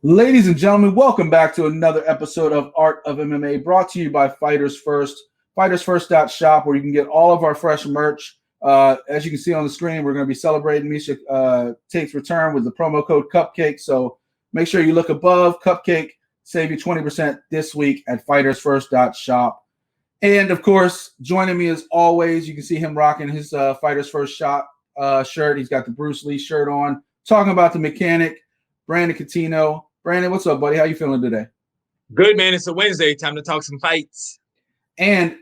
Ladies and gentlemen, welcome back to another episode of Art of MMA, brought to you by Fighters First, FightersFirst.shop, where you can get all of our fresh merch. As you can see on the screen, we're going to be celebrating Miesha Tate's return with the promo code Cupcake. So make sure you look above. Cupcake, save you 20% this week at FightersFirst.shop. And, of course, joining me as always, you can see him rocking his Fighters First Shop shirt. He's got the Bruce Lee shirt on, talking about the mechanic, Brandon Cuttino. Brandon, what's up, buddy? How you feeling today? Good, man. It's a Wednesday. Time to talk some fights. And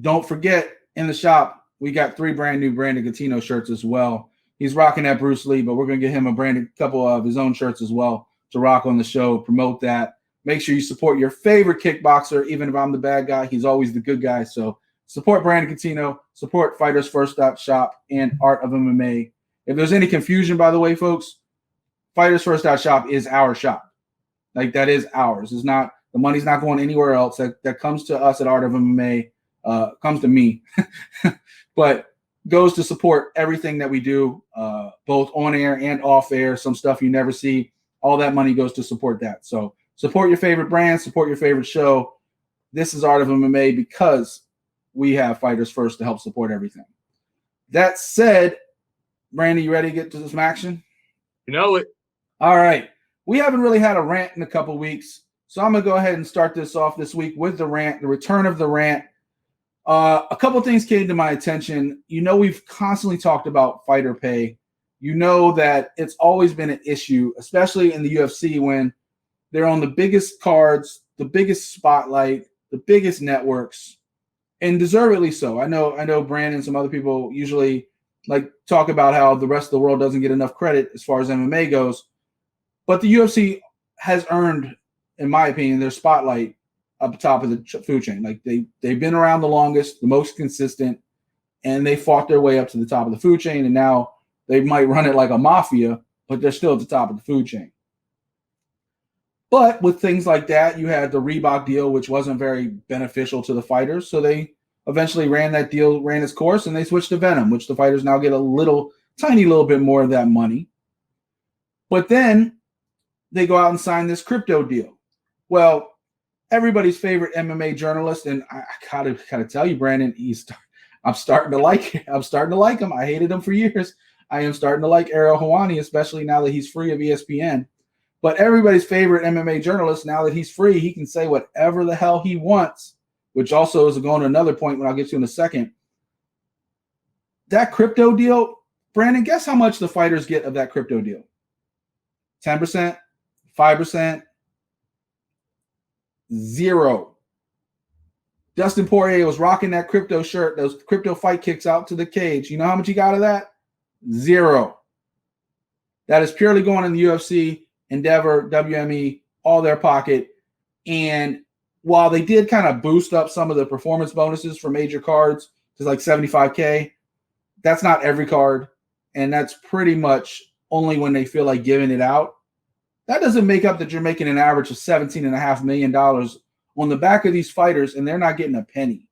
don't forget, in the shop, we got 3 brand new Brandon Cuttino shirts as well. He's rocking that Bruce Lee, but we're going to get him a couple of his own shirts as well to rock on the show, promote that. Make sure you support your favorite kickboxer. Even if I'm the bad guy, he's always the good guy. So support Brandon Cuttino, support FightersFirst.shop and Art of MMA. If there's any confusion, by the way, folks, FightersFirst.shop is our shop. Like, that is ours. It's not, the money's not going anywhere else. That comes to us at Art of MMA, comes to me, but goes to support everything that we do, both on air and off air. Some stuff you never see. All that money goes to support that. So support your favorite brand, support your favorite show. This is Art of MMA because we have Fighters First to help support everything. That said, Brandon, you ready to get to some action? You know it. All right. We haven't really had a rant in a couple weeks, so I'm going to go ahead and start this off this week with the rant, the return of the rant. A couple things came to my attention. You know, we've constantly talked about fighter pay. You know that it's always been an issue, especially in the UFC when they're on the biggest cards, the biggest spotlight, the biggest networks, and deservedly so. I know Brandon and some other people usually like talk about how the rest of the world doesn't get enough credit as far as MMA goes. But the UFC has earned, in my opinion, their spotlight up the top of the food chain. Like they've been around the longest, the most consistent, and they fought their way up to the top of the food chain. And now they might run it like a mafia, but they're still at the top of the food chain. But with things like that, you had the Reebok deal, which wasn't very beneficial to the fighters. So they eventually ran its course, and they switched to Venom, which the fighters now get tiny little bit more of that money. But then they go out and sign this crypto deal. Well, everybody's favorite MMA journalist, and I gotta tell you, Brandon, I'm starting to like him. I hated him for years. I am starting to like Ariel Helwani, especially now that he's free of ESPN. But everybody's favorite MMA journalist, now that he's free, he can say whatever the hell he wants, which also is going to another point when I'll get to in a second. That crypto deal, Brandon, guess how much the fighters get of that crypto deal? 10%? 5%? 0. Dustin Poirier was rocking that crypto shirt, those crypto fight kicks out to the cage. You know how much he got of that? 0. That is purely going in the UFC, Endeavor, WME, all their pocket. And while they did kind of boost up some of the performance bonuses for major cards to like $75K, that's not every card. And that's pretty much only when they feel like giving it out. That doesn't make up that you're making an average of $17.5 million on the back of these fighters, and they're not getting a penny.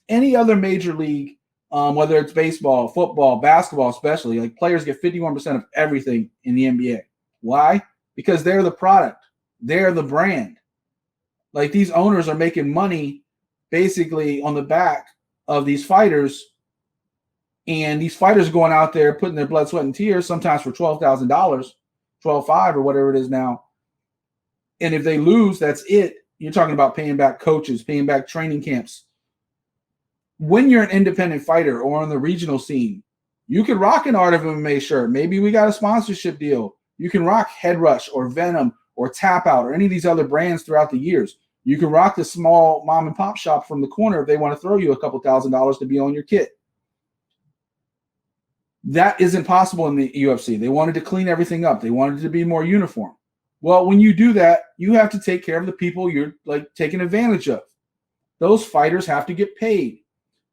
Any other major league, whether it's baseball, football, basketball especially, like players get 51% of everything in the NBA. Why? Because they're the product. They're the brand. Like, these owners are making money basically on the back of these fighters, and these fighters are going out there putting their blood, sweat, and tears, sometimes for $12,000, $12,500 or whatever it is now. And if they lose, that's it. You're talking about paying back coaches, paying back training camps. When you're an independent fighter or on the regional scene, you could rock an Art of MMA shirt. Maybe we got a sponsorship deal. You can rock Head Rush or Venom or Tap Out or any of these other brands throughout the years. You can rock the small mom and pop shop from the corner if they want to throw you a couple $1,000s to be on your kit. That isn't possible in the UFC. They wanted to clean everything up. They wanted it to be more uniform. Well, when you do that, you have to take care of the people you're like taking advantage of. Those fighters have to get paid.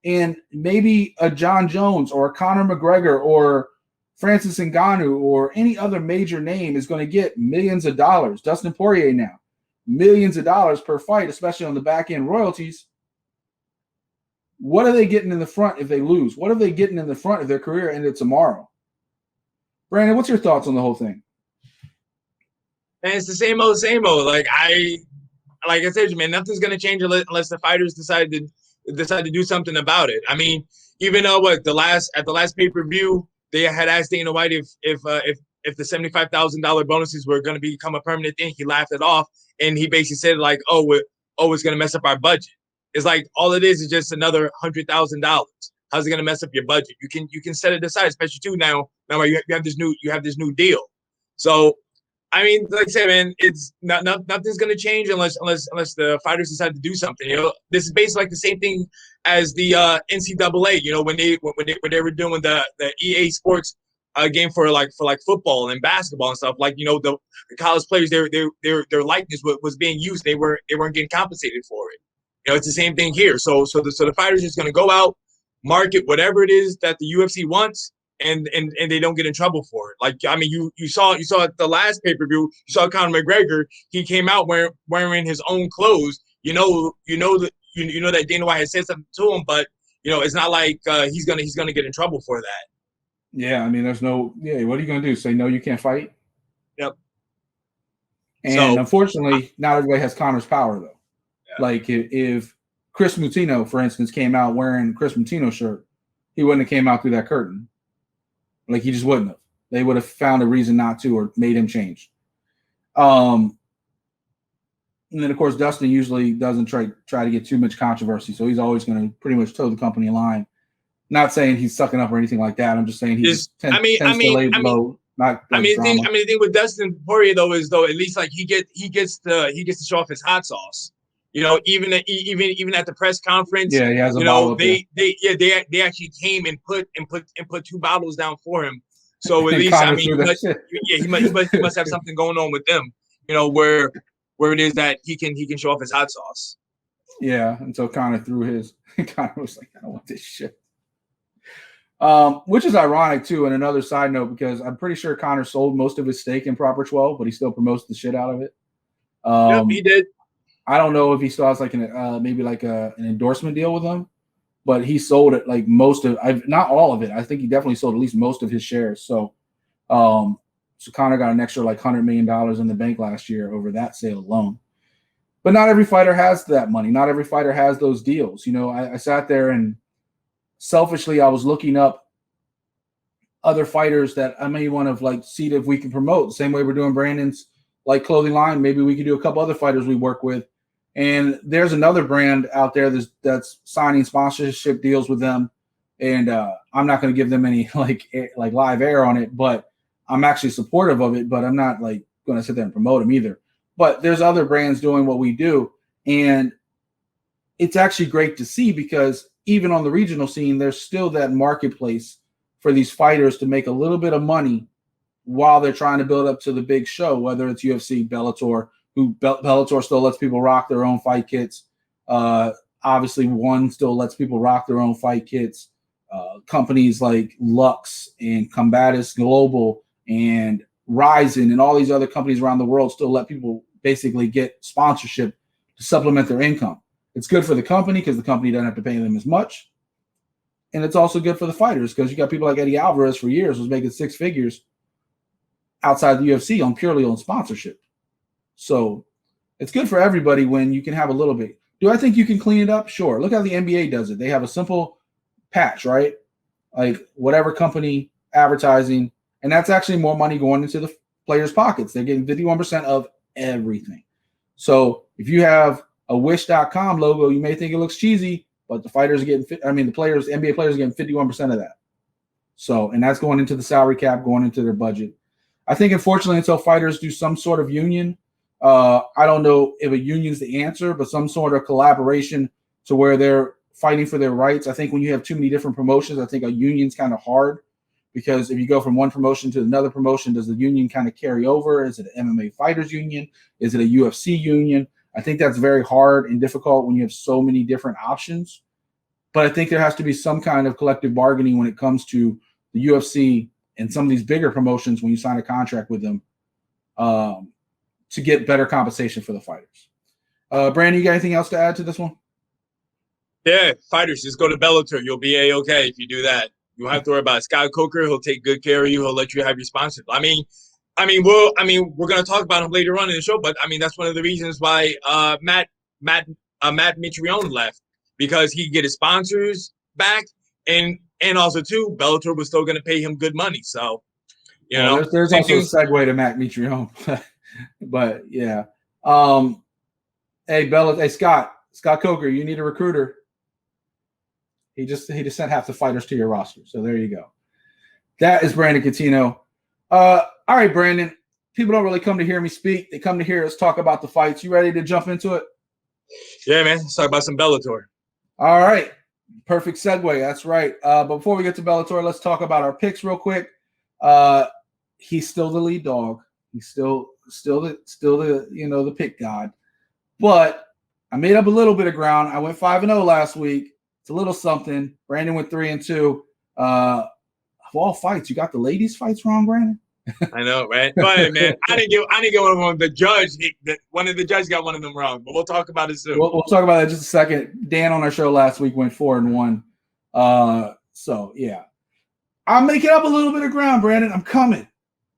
And maybe a John Jones or a Conor McGregor or Francis Ngannou or any other major name is going to get millions of dollars. Dustin Poirier now, millions of dollars per fight, especially on the back end royalties. What are they getting in the front if they lose? What are they getting in the front if their career ended tomorrow? Brandon, what's your thoughts on the whole thing? And it's the same old, same old. Like I said, man, nothing's gonna change unless the fighters decide to do something about it. I mean, even at the last pay-per-view, they had asked Dana White if the $75,000 bonuses were going to become a permanent thing. He laughed it off, and he basically said like, it's going to mess up our budget. It's like all it is just another $100,000. How's it going to mess up your budget? You can set it aside, especially too now you have this new deal. So I mean, like I said, man, it's nothing's gonna change unless the fighters decide to do something. This is basically like the same thing as the NCAA. When they were doing the EA Sports game for football and basketball and stuff. Like the college players, their likeness was being used. They weren't getting compensated for it. It's the same thing here. So the fighters are just gonna go out, market whatever it is that the UFC wants. And they don't get in trouble for it. Like, I mean, you saw at the last pay-per-view, you saw Conor McGregor, he came out wearing his own clothes. You know that Dana White had said something to him, but it's not like he's gonna get in trouble for that. Yeah, I mean, what are you gonna do? Say no, you can't fight? Yep. And unfortunately, not everybody has Conor's power though. Yeah. Like if Chris Mutino, for instance, came out wearing Chris Mutino's shirt, he wouldn't have came out through that curtain. Like he just wouldn't have. They would have found a reason not to or made him change. And then of course Dustin usually doesn't try to get too much controversy, so he's always going to pretty much toe the company line. Not saying he's sucking up or anything like that. I'm just saying he tends to lay low. The thing with Dustin Poirier though is at least like he gets to show off his hot sauce. Even at the press conference, yeah, he has a bottle. They actually came and put 2 bottles down for him. So at least he must have something going on with them. Where it is that he can show off his hot sauce. Yeah, until Conor threw his. Conor was like, I don't want this shit. Which is ironic too. And another side note, because I'm pretty sure Conor sold most of his stake in Proper 12, but he still promotes the shit out of it. Yep, he did. I don't know if he still has like an endorsement deal with them, but he sold it like not all of it. I think he definitely sold at least most of his shares. So Conor got an extra like $100 million in the bank last year over that sale alone. But not every fighter has that money. Not every fighter has those deals. I sat there and selfishly I was looking up other fighters that I may want to like see if we can promote the same way we're doing Brandon's like clothing line. Maybe we could do a couple other fighters we work with. And there's another brand out there that's signing sponsorship deals with them. And I'm not going to give them any like live air on it, but I'm actually supportive of it, but I'm not like going to sit there and promote them either. But there's other brands doing what we do. And it's actually great to see because even on the regional scene, there's still that marketplace for these fighters to make a little bit of money while they're trying to build up to the big show, whether it's UFC, Bellator, Bellator still lets people rock their own fight kits. Obviously, One still lets people rock their own fight kits. Companies like Lux and Combatus Global and Ryzen and all these other companies around the world still let people basically get sponsorship to supplement their income. It's good for the company because the company doesn't have to pay them as much. And it's also good for the fighters because you got people like Eddie Alvarez for years was making 6 figures outside the UFC purely on sponsorship. So it's good for everybody when you can have a little bit. Do I think you can clean it up? Sure. Look how the NBA does it. They have a simple patch, right? Like whatever company advertising, and that's actually more money going into the players' pockets. They're getting 51% of everything. So if you have a Wish.com logo, you may think it looks cheesy, but the fighters are getting, NBA players are getting 51% of that. So, and that's going into the salary cap, going into their budget. I think, unfortunately, until fighters do some sort of union, I don't know if a union is the answer, but some sort of collaboration to where they're fighting for their rights. I think when you have too many different promotions, I think a union's kind of hard because if you go from one promotion to another promotion, does the union kind of carry over? Is it an MMA fighters union? Is it a UFC union? I think that's very hard and difficult when you have so many different options. But I think there has to be some kind of collective bargaining when it comes to the UFC and some of these bigger promotions when you sign a contract with them to get better compensation for the fighters. Brandon, you got anything else to add to this one? Yeah, fighters, just go to Bellator. You'll be A-okay if you do that. You don't have to worry about Scott Coker. He'll take good care of you. He'll let you have your sponsor. I mean, we're gonna talk about him later on in the show, but I mean, that's one of the reasons why Matt Mitrione left, because he could get his sponsors back, and also too, Bellator was still gonna pay him good money. So, there's same also a thing. segue to Matt Mitrione, but yeah. Hey, Scott Coker, you need a recruiter. He just sent half the fighters to your roster. So there you go. That is Brandon Cuttino. All right, Brandon. People don't really come to hear me speak. They come to hear us talk about the fights. You ready to jump into it? Yeah, man. Let's talk about some Bellator. All right. Perfect segue. That's right. But before we get to Bellator, let's talk about our picks real quick. He's still the lead dog. He's still the the pick god. But I made up a little bit of ground. I went 5-0 last week. It's a little something. Brandon went 3-2. Of all fights, you got the ladies' fights wrong, Brandon. I know, right? But man, I didn't get one of them. The judge, one of the judges got one of them wrong. But we'll talk about it soon. We'll talk about that in just a second. Dan on our show last week went 4-1. So yeah, I'm making up a little bit of ground, Brandon. I'm coming.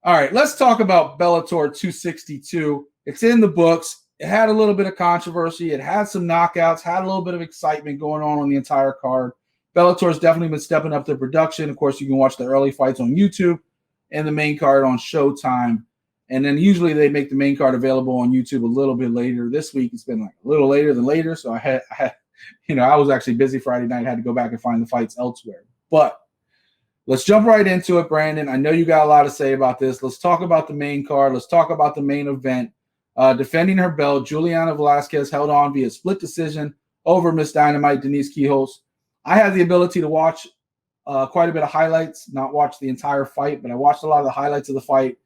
All right, let's talk about Bellator 262. It's in the books. It had a little bit of controversy. It had some knockouts, had a little bit of excitement going on the entire card. Bellator's definitely been stepping up their production. Of course, you can watch the early fights on YouTube and the main card on Showtime. And then usually they make the main card available on YouTube a little bit later. This week it's been like a little later than later. So I had I was actually busy Friday night. I had to go back and find the fights elsewhere. But let's jump right into it, Brandon. I know you got a lot to say about this. Let's talk about the main card. Let's talk about the main event. Defending her belt, Juliana Velasquez held on via split decision over Miss Dynamite, Denise Kielholtz. I had the ability to watch quite a bit of highlights, not watch the entire fight, but I watched a lot of the highlights of the fight.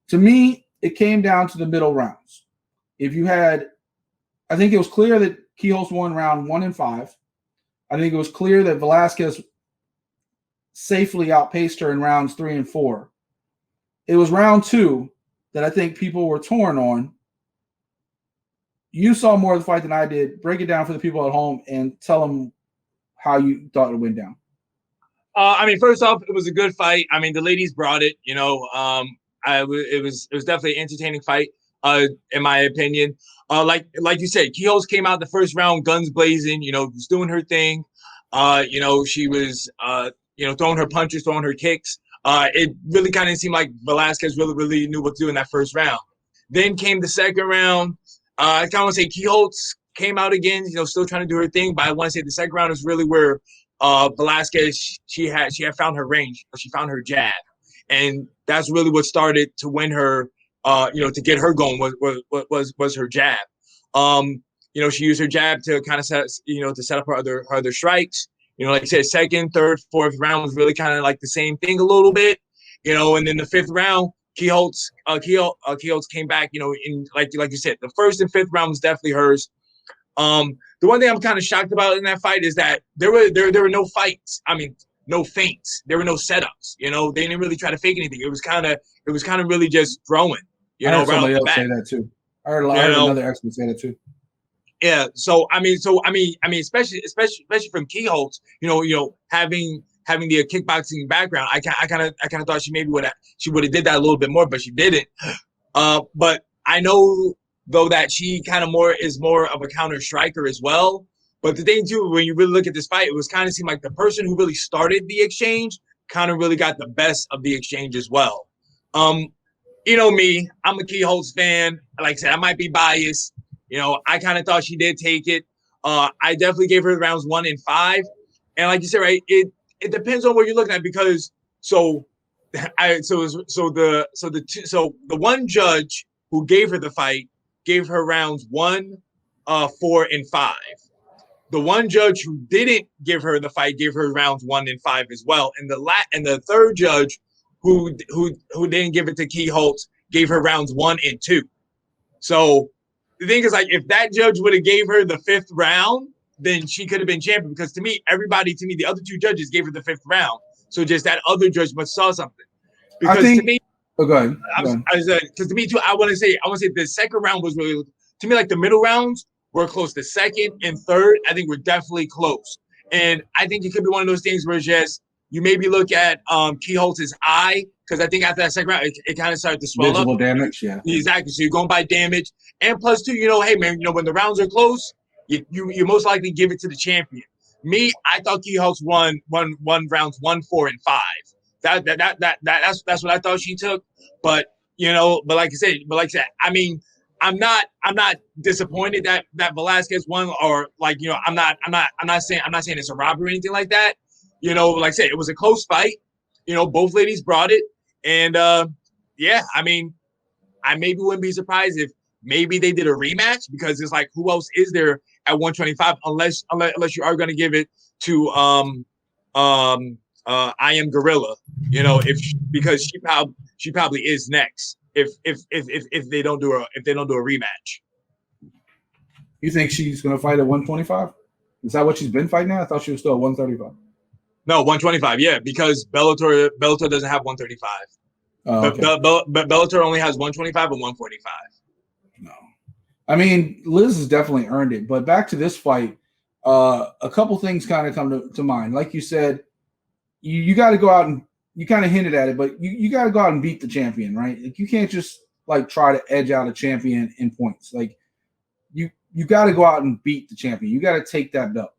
To me, it came down to the middle rounds. I think it was clear that Kielholtz won round 1 and 5. I think it was clear that Velasquez safely outpaced her in rounds 3 and 4. It was round 2 that I think people were torn on. You saw more of the fight than I did. Break it down for the people at home and tell them how you thought it went down. First off, it was a good fight. I mean, the ladies brought it. It was definitely an entertaining fight, in my opinion. Like you said, Kielholtz came out the first round, guns blazing. Was doing her thing. She was throwing her punches, throwing her kicks. It really kind of seemed like Velasquez really knew what to do in that first round. Then came the second round. I kind of want to say Kielholtz came out again, still trying to do her thing. But I want to say the second round is really where Velasquez, she had found her range. She found her jab. And that's really what started to win her, to get her going was her jab. She used her jab to kind of set up her other strikes. Like I said, second, third, fourth round was really kind of like the same thing a little bit, and then the fifth round, Kielholtz came back, in like you said, the first and fifth round was definitely hers. The one thing I'm kind of shocked about in that fight is that there were no fights. I mean, no feints. There were no setups. They didn't really try to fake anything. It was kind of really just throwing. I heard somebody else say that too. I heard another expert say that too. Yeah. So especially from Kielholtz, having the kickboxing background, I kind of thought she would have did that a little bit more, but she didn't. But I know though that she kind of is more of a counter striker as well. But the thing too, when you really look at this fight, it was kind of seemed like the person who really started the exchange kind of really got the best of the exchange as well. Me, I'm a Kielholtz fan. Like I said, I might be biased. I kind of thought she did take it. I definitely gave her rounds 1 and 5. And like you said, right, it depends on what you're looking at, because the one judge who gave her the fight gave her rounds 1, 4, and 5. The one judge who didn't give her the fight gave her rounds 1 and 5 as well. And the third judge who didn't give it to Kielholtz gave her rounds 1 and 2. So the thing is, like, if that judge would have gave her the 5th round, then she could have been champion, because to me, the other 2 judges gave her the 5th round. So just that other judge must saw something. Because to me, go ahead. Because to me too, I want to say the second round was really, to me, like the middle rounds were close. The second and third, I think, were definitely close. And I think it could be one of those things where it's just You maybe look at Kielholtz's eye, because I think after that second round, it kind of started to swell Visible up. damage, yeah. Exactly. So you're going by damage. And plus, too, hey, man, when the rounds are close, you most likely give it to the champion. Me, I thought Kielholtz won rounds 1, 4, and 5. That's what I thought she took. But like I said, I mean, I'm not disappointed that Velasquez won, or I'm not saying it's a robbery or anything like that. Like I said, it was a close fight. Both ladies brought it, and yeah, I mean, I maybe wouldn't be surprised if maybe they did a rematch, because it's like, who else is there at 125 unless you are going to give it to I Am Gorilla, because she probably is next if they don't do a rematch. You think she's going to fight at 125? Is that what she's been fighting at? I thought she was still at 135. No, 125. Yeah, because Bellator doesn't have 135. Oh, okay. But Bellator only has 125 and 145. No, I mean, Liz has definitely earned it. But back to this fight, a couple things kind of come to mind. Like you said, you got to go out and you kind of hinted at it, but you got to go out and beat the champion, right? Like, you can't just try to edge out a champion in points. Like, you got to go out and beat the champion. You got to take that belt.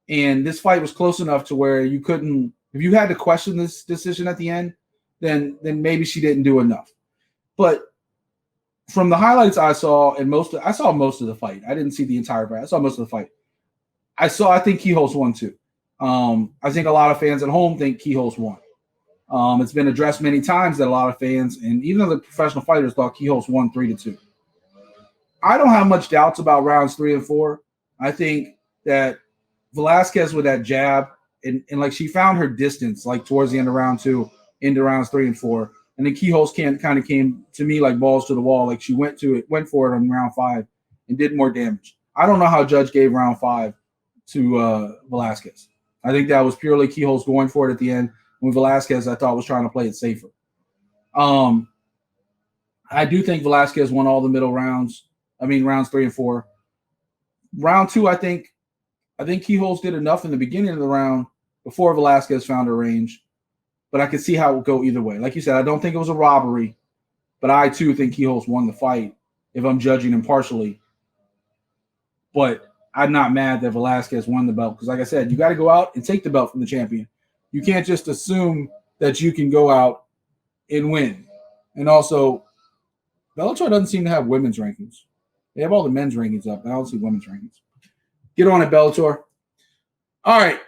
And this fight was close enough to where you couldn't. If you had to question this decision at the end, then maybe she didn't do enough. But from the highlights I saw, and I saw most of the fight. I didn't see the entire fight. I saw most of the fight. I think Kielholtz won too. I think a lot of fans at home think Kielholtz won. It's been addressed many times that a lot of fans, and even the professional fighters, thought Kielholtz won 3-2. I don't have much doubts about rounds 3 and 4. I think that Velasquez with that jab, and she found her distance towards the end of round 2 into rounds 3 and 4. And then Kielholtz kind of came to me like balls to the wall. Like, she went for it on round 5 and did more damage. I don't know how Judge gave round 5 to Velasquez. I think that was purely Kielholtz going for it at the end, when Velasquez, I thought, was trying to play it safer. I do think Velasquez won all the middle rounds. I mean, rounds 3 and 4. Round 2, I think Kielholtz did enough in the beginning of the round before Velasquez found her range. But I could see how it would go either way. Like you said, I don't think it was a robbery, but I too think Kielholtz won the fight if I'm judging impartially. But I'm not mad that Velasquez won the belt, because, like I said, you got to go out and take the belt from the champion. You can't just assume that you can go out and win. And also, Bellator doesn't seem to have women's rankings. They have all the men's rankings up, but I don't see women's rankings. Get on it, Bellator. All right.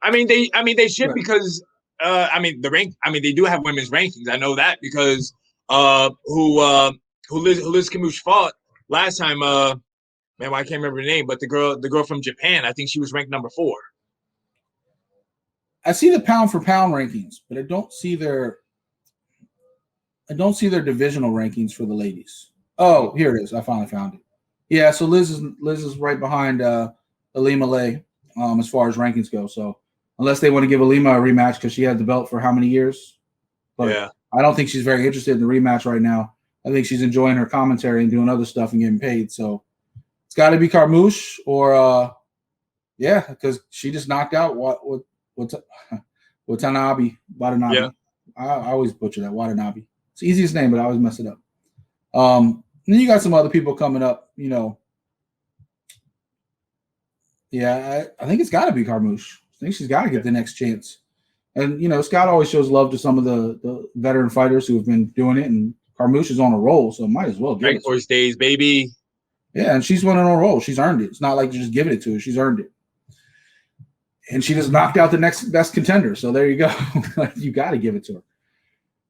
I mean, they should, because they do have women's rankings. I know that because who Liz Camus fought last time, man, I can't remember the name, but the girl from Japan, I think she was ranked number 4. I see the pound for pound rankings, but I don't see their divisional rankings for the ladies. Oh, here it is. I finally found it. Yeah, so Liz is right behind Alima Lay as far as rankings go. So unless they want to give Alima a rematch, because she had the belt for how many years? But yeah. I don't think she's very interested in the rematch right now. I think she's enjoying her commentary and doing other stuff and getting paid. So it's got to be Carmouche or because she just knocked out Watanabe. Yeah. I always butcher that, Watanabe. It's the easiest name, but I always mess it up. And then you got some other people coming up, Yeah, I think it's got to be Carmouche. I think she's got to get the next chance. And, Scott always shows love to some of the veteran fighters who have been doing it, and Carmouche is on a roll, so might as well get it. Force days, baby. Yeah, and she's running on a roll. She's earned it. It's not like you just giving it to her. She's earned it. And she just knocked out the next best contender. So there you go. You got to give it to her.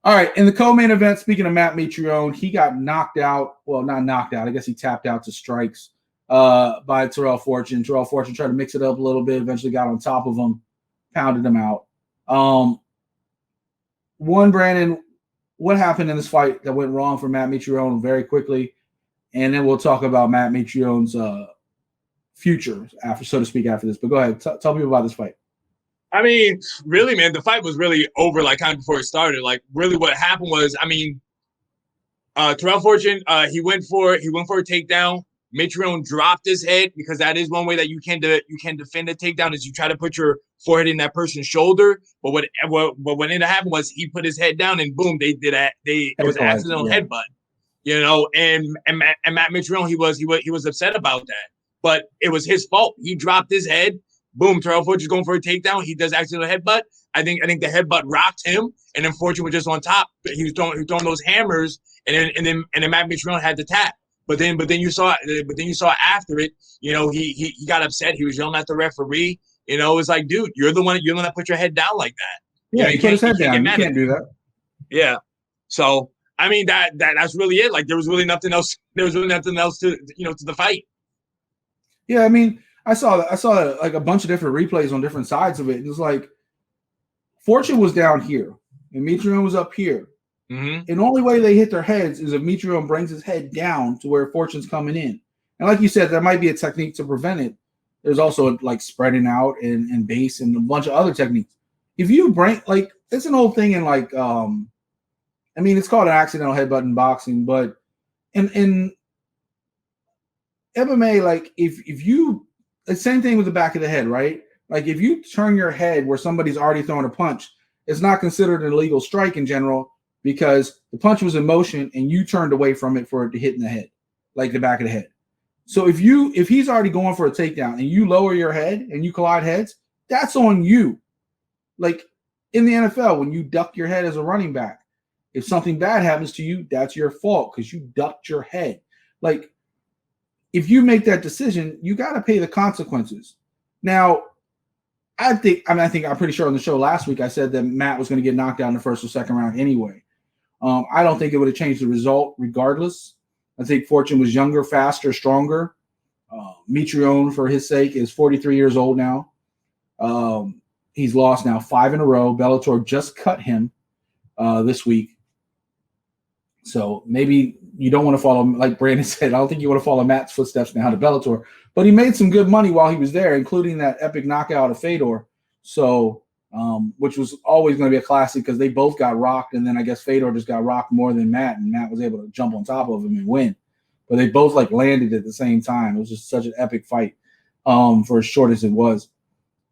All right, in the co-main event, speaking of Matt Mitrione, he got knocked out. Well, not knocked out. I guess he tapped out to strikes by Terrell Fortune. Terrell Fortune tried to mix it up a little bit, eventually got on top of him, pounded him out. Brandon, what happened in this fight that went wrong for Matt Mitrione very quickly? And then we'll talk about Matt Mitrione's future, so to speak, after this. But go ahead. Tell me about this fight. I mean, really, man, the fight was really over kind of before it started. Really what happened was, Terrell Fortune, he went for a takedown. Mitrione dropped his head, because that is one way that you can defend a takedown, is you try to put your forehead in that person's shoulder. But what ended up happening was he put his head down and boom, they did that. It was an accidental headbutt, you know. And Matt Mitrione, he was upset about that, but it was his fault. He dropped his head. Boom, Terrell Fortune is going for a takedown. He does accidental headbutt. I think the headbutt rocked him, and then Fortune was just on top. He was throwing those hammers, and then Matt Mitrione had to tap. But then you saw after it, you know, he got upset. He was yelling at the referee. You know, it's like, dude, you're the one that put your head down like that. Yeah, you know, he put his head down. You can't do that. Yeah. So I mean that's really it. Like there was really nothing else. There was really nothing else to the fight. Yeah, I mean, I saw like a bunch of different replays on different sides of it. It was like Fortune was down here and Mitrione was up here. Mm-hmm. And the only way they hit their heads is if Mitrione brings his head down to where Fortune's coming in. And like you said, there might be a technique to prevent it. There's also like spreading out and base and a bunch of other techniques. If you bring like it's an old thing in like I mean it's called an accidental headbutt in boxing, but in MMA, like if you the same thing with the back of the head, right? Like if you turn your head where somebody's already throwing a punch, it's not considered an illegal strike in general because the punch was in motion and you turned away from it for it to hit in the head, like the back of the head. So if he's already going for a takedown and you lower your head and you collide heads, that's on you. Like in the NFL, when you duck your head as a running back, if something bad happens to you, that's your fault because you ducked your head. Like if you make that decision, you got to pay the consequences. Now, I'm pretty sure on the show last week I said that Matt was going to get knocked down in the first or second round anyway. I don't think it would have changed the result regardless. I think Fortune was younger, faster, stronger. Mitrione, for his sake, is 43 years old now. He's lost now 5 in a row. Bellator just cut him this week. So maybe you don't want to follow, like Brandon said, I don't think you want to follow Matt's footsteps now to Bellator. But he made some good money while he was there, including that epic knockout of Fedor. So, which was always going to be a classic because they both got rocked. And then I guess Fedor just got rocked more than Matt. And Matt was able to jump on top of him and win. But they both like landed at the same time. It was just such an epic fight for as short as it was.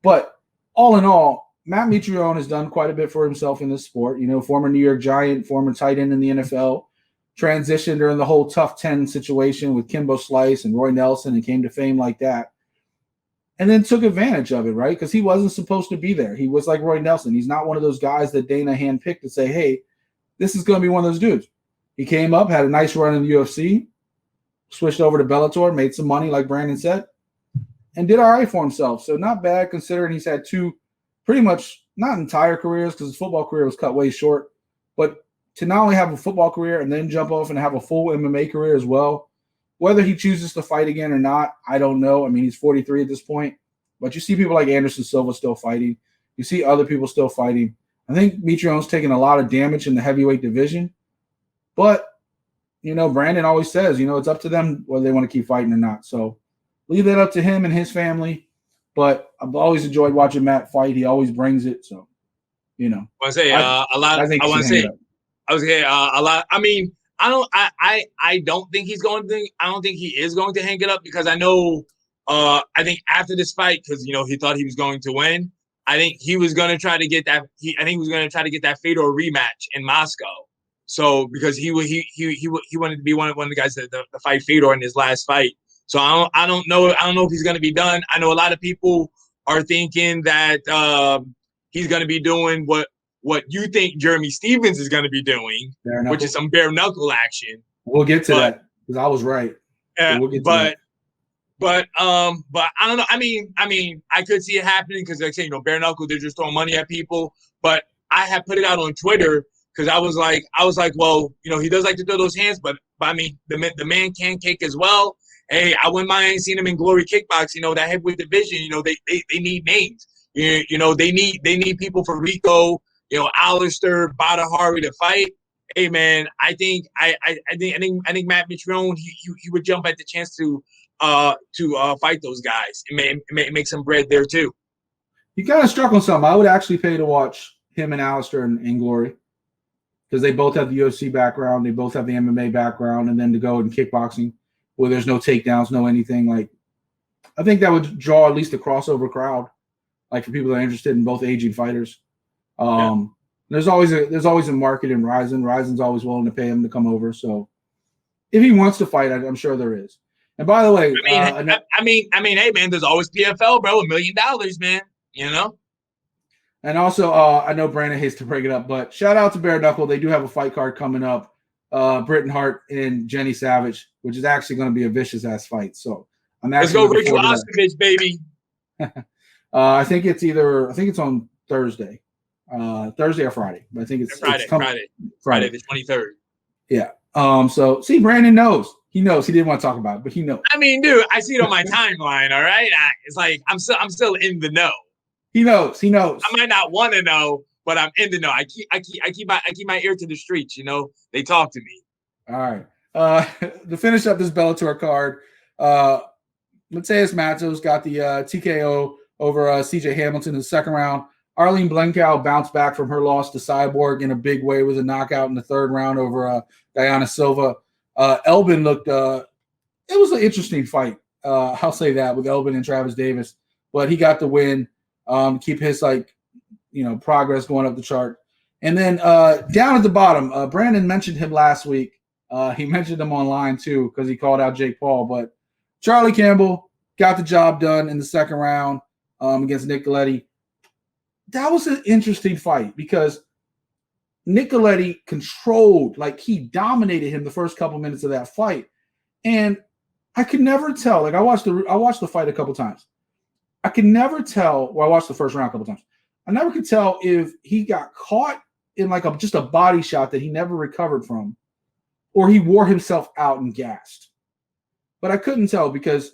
But all in all, Matt Mitrione has done quite a bit for himself in this sport. You know, former New York Giant, former tight end in the NFL, transitioned during the whole tough 10 situation with Kimbo Slice and Roy Nelson and came to fame like that. And then took advantage of it, right? Because he wasn't supposed to be there. He was like Roy Nelson. He's not one of those guys that Dana handpicked to say, hey, this is going to be one of those dudes. He came up, had a nice run in the UFC, switched over to Bellator, made some money, like Brandon said, and did all right for himself. So not bad considering he's had two pretty much not entire careers because his football career was cut way short, but to not only have a football career and then jump off and have a full MMA career as well. Whether he chooses to fight again or not, I don't know. I mean, he's 43 at this point, but you see people like Anderson Silva still fighting. You see other people still fighting. I think Mitrione's taking a lot of damage in the heavyweight division, but, you know, Brandon always says, you know, it's up to them whether they want to keep fighting or not. So leave that up to him and his family, but I've always enjoyed watching Matt fight. He always brings it, so, you know. I want to say a lot. I mean, I don't think he's going to. I don't think he is going to hang it up because I know. I think after this fight, because you know he thought he was going to win. I think he was going to try to get that. I think he was going to try to get that Fedor rematch in Moscow. So because he wanted to be one of the guys that fight Fedor in his last fight. So I don't know if he's going to be done. I know a lot of people are thinking that he's going to be doing what you think Jeremy Stephens is going to be doing, which is some bare knuckle action. We'll get to that because I was right. But I don't know. I mean, I could see it happening because like I say, you know, bare knuckle, they're just throwing money at people. But I had put it out on Twitter because I was like, well, you know, he does like to throw those hands, but I mean, the man can kick as well. Hey, I wouldn't mind seeing him in Glory Kickbox. You know, that heavyweight division. You know, they need names. You know, they need people for Rico. You know, Alistair, Badahari to fight. Hey man, I think Matt Mitrione he would jump at the chance to fight those guys and make some bread there too. He kind of struck on something. I would actually pay to watch him and Alistair in Glory because they both have the UFC background, they both have the MMA background, and then to go in kickboxing where there's no takedowns, no anything like. I think that would draw at least a crossover crowd. like for people that are interested in both aging fighters. There's always a market in Ryzen. Ryzen's always willing to pay him to come over. So if he wants to fight, I'm sure there is. And by the way, I mean, hey man, there's always PFL, bro, $1 million, man. You know. And also, I know Brandon hates to break it up, but shout out to Bare Knuckle. They do have a fight card coming up. Britton Hart and Jenny Savage, which is actually going to be a vicious ass fight. So let's go Rachel Ostovich, baby. I think it's on Thursday. Thursday or Friday. But I think it's Friday the 23rd. Yeah. So see, Brandon knows. He knows. He didn't want to talk about it, but he knows. I mean, dude, I see it on my timeline. All right, it's like I'm still in the know. He knows. I might not want to know, but I'm in the know. I keep my ear to the streets. You know, they talk to me. All right. To finish up this Bellator card, Mateus Matos got the TKO over CJ Hamilton in the second round. Arlene Blencow bounced back from her loss to Cyborg in a big way with a knockout in the third round over Diana Silva. Elbin looked it was an interesting fight. I'll say that, with Elbin and Travis Davis, but he got the win. Keep his progress going up the chart. And then down at the bottom, Brandon mentioned him last week. He mentioned him online too because he called out Jake Paul. But Charlie Campbell got the job done in the second round against Nicoletti. That was an interesting fight because Nicoletti controlled, like he dominated him the first couple minutes of that fight. And I could never tell. Like I watched the fight a couple times. I could never tell. Well, I watched the first round a couple times. I never could tell if he got caught in like just a body shot that he never recovered from, or he wore himself out and gassed. But I couldn't tell because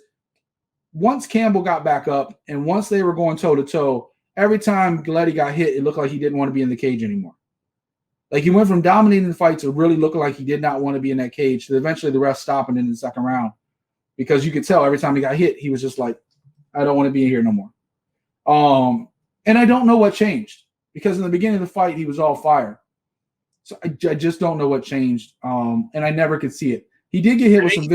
once Campbell got back up and once they were going toe to toe, every time Galetti got hit, it looked like he didn't want to be in the cage anymore. Like he went from dominating the fight to really looking like he did not want to be in that cage. To eventually the ref stopping in the second round because you could tell every time he got hit, he was just like, I don't want to be here no more. And I don't know what changed because in the beginning of the fight, he was all fire. So I just don't know what changed. And I never could see it. He did get hit with some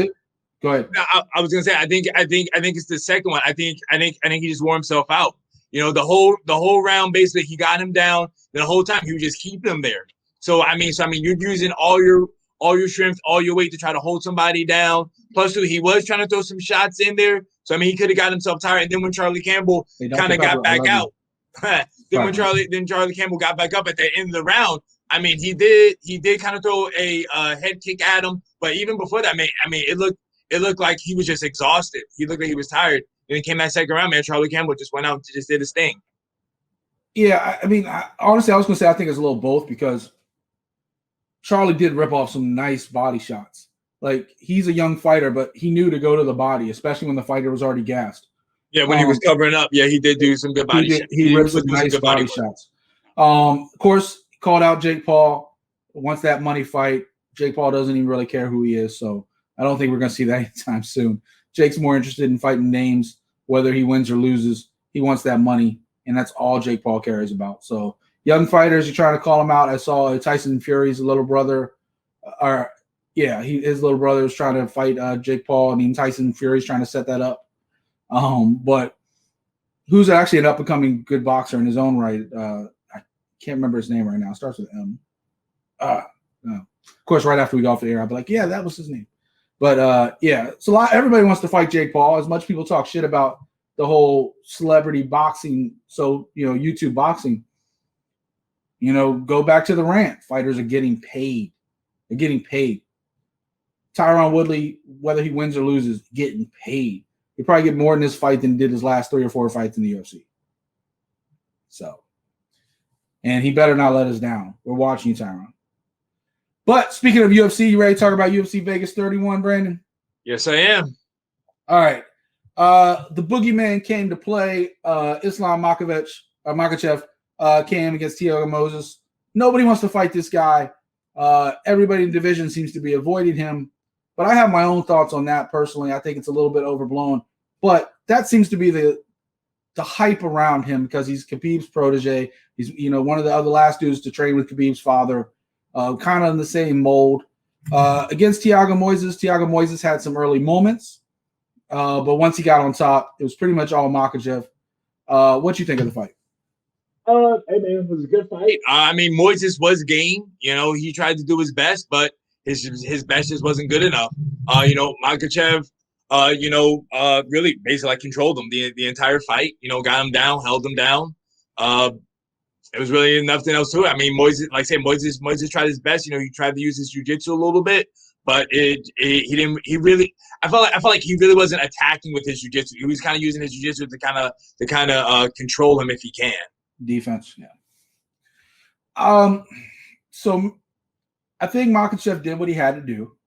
Go ahead. No, I was gonna say I think it's the second one. I think he just wore himself out. You know, the whole round basically he got him down. The whole time he would just keep him there. So I mean you're using all your strength, all your weight to try to hold somebody down. Plus, too, he was trying to throw some shots in there. So I mean he could have got himself tired. And then when Charlie Campbell kind of got back out, when Charlie Campbell got back up at the end of the round, I mean he did kind of throw a head kick at him. But even before that, I mean it looked like he was just exhausted. He looked like he was tired. And it came that second round, man. Charlie Campbell just went out and just did his thing. Yeah, I mean, honestly, I was going to say I think it's a little both because Charlie did rip off some nice body shots. Like, he's a young fighter, but he knew to go to the body, especially when the fighter was already gassed. Yeah, when he was covering up, yeah, he did do some good body shots. He ripped some nice body shots. Of course, called out Jake Paul. Once that money fight, Jake Paul doesn't even really care who he is, so I don't think we're going to see that anytime soon. Jake's more interested in fighting names, whether he wins or loses. He wants that money, and that's all Jake Paul cares about. So young fighters, you're trying to call him out. I saw Tyson Fury's little brother, his little brother was trying to fight Jake Paul. I mean, Tyson Fury's trying to set that up. But who's actually an up-and-coming good boxer in his own right? I can't remember his name right now. It starts with M. No. Of course, right after we go off the air, I'll be like, yeah, that was his name. But it's a lot. Everybody wants to fight Jake Paul. As much people talk shit about the whole celebrity boxing, so YouTube boxing. Go back to the Rant. Fighters are getting paid. They're getting paid. Tyron Woodley, whether he wins or loses, getting paid. He probably get more in this fight than he did his last 3 or 4 fights in the UFC. So, and he better not let us down. We're watching you, Tyron. But speaking of UFC, you ready to talk about UFC Vegas 31, Brandon? Yes, I am. All right. The boogeyman came to play. Islam Makhachev came against Thiago Moses. Nobody wants to fight this guy. Everybody in the division seems to be avoiding him. But I have my own thoughts on that personally. I think it's a little bit overblown. But that seems to be the hype around him because he's Khabib's protege. He's one of the other last dudes to train with Khabib's father. Kind of in the same mold. Against Thiago Moises had some early moments. But once he got on top, it was pretty much all Makhachev. What you think of the fight? Hey man, it was a good fight. I mean, Moises was game. You know, he tried to do his best, but his best just wasn't good enough. Makhachev, really basically like controlled him the entire fight. You know, got him down, held him down. It was really nothing else to it. I mean, Moises tried his best. You know, he tried to use his jiu-jitsu a little bit, but he didn't. He really, I felt like he really wasn't attacking with his jiu-jitsu. He was kind of using his jiu-jitsu to kind of control him if he can. Defense, yeah. So I think Makhachev did what he had to do.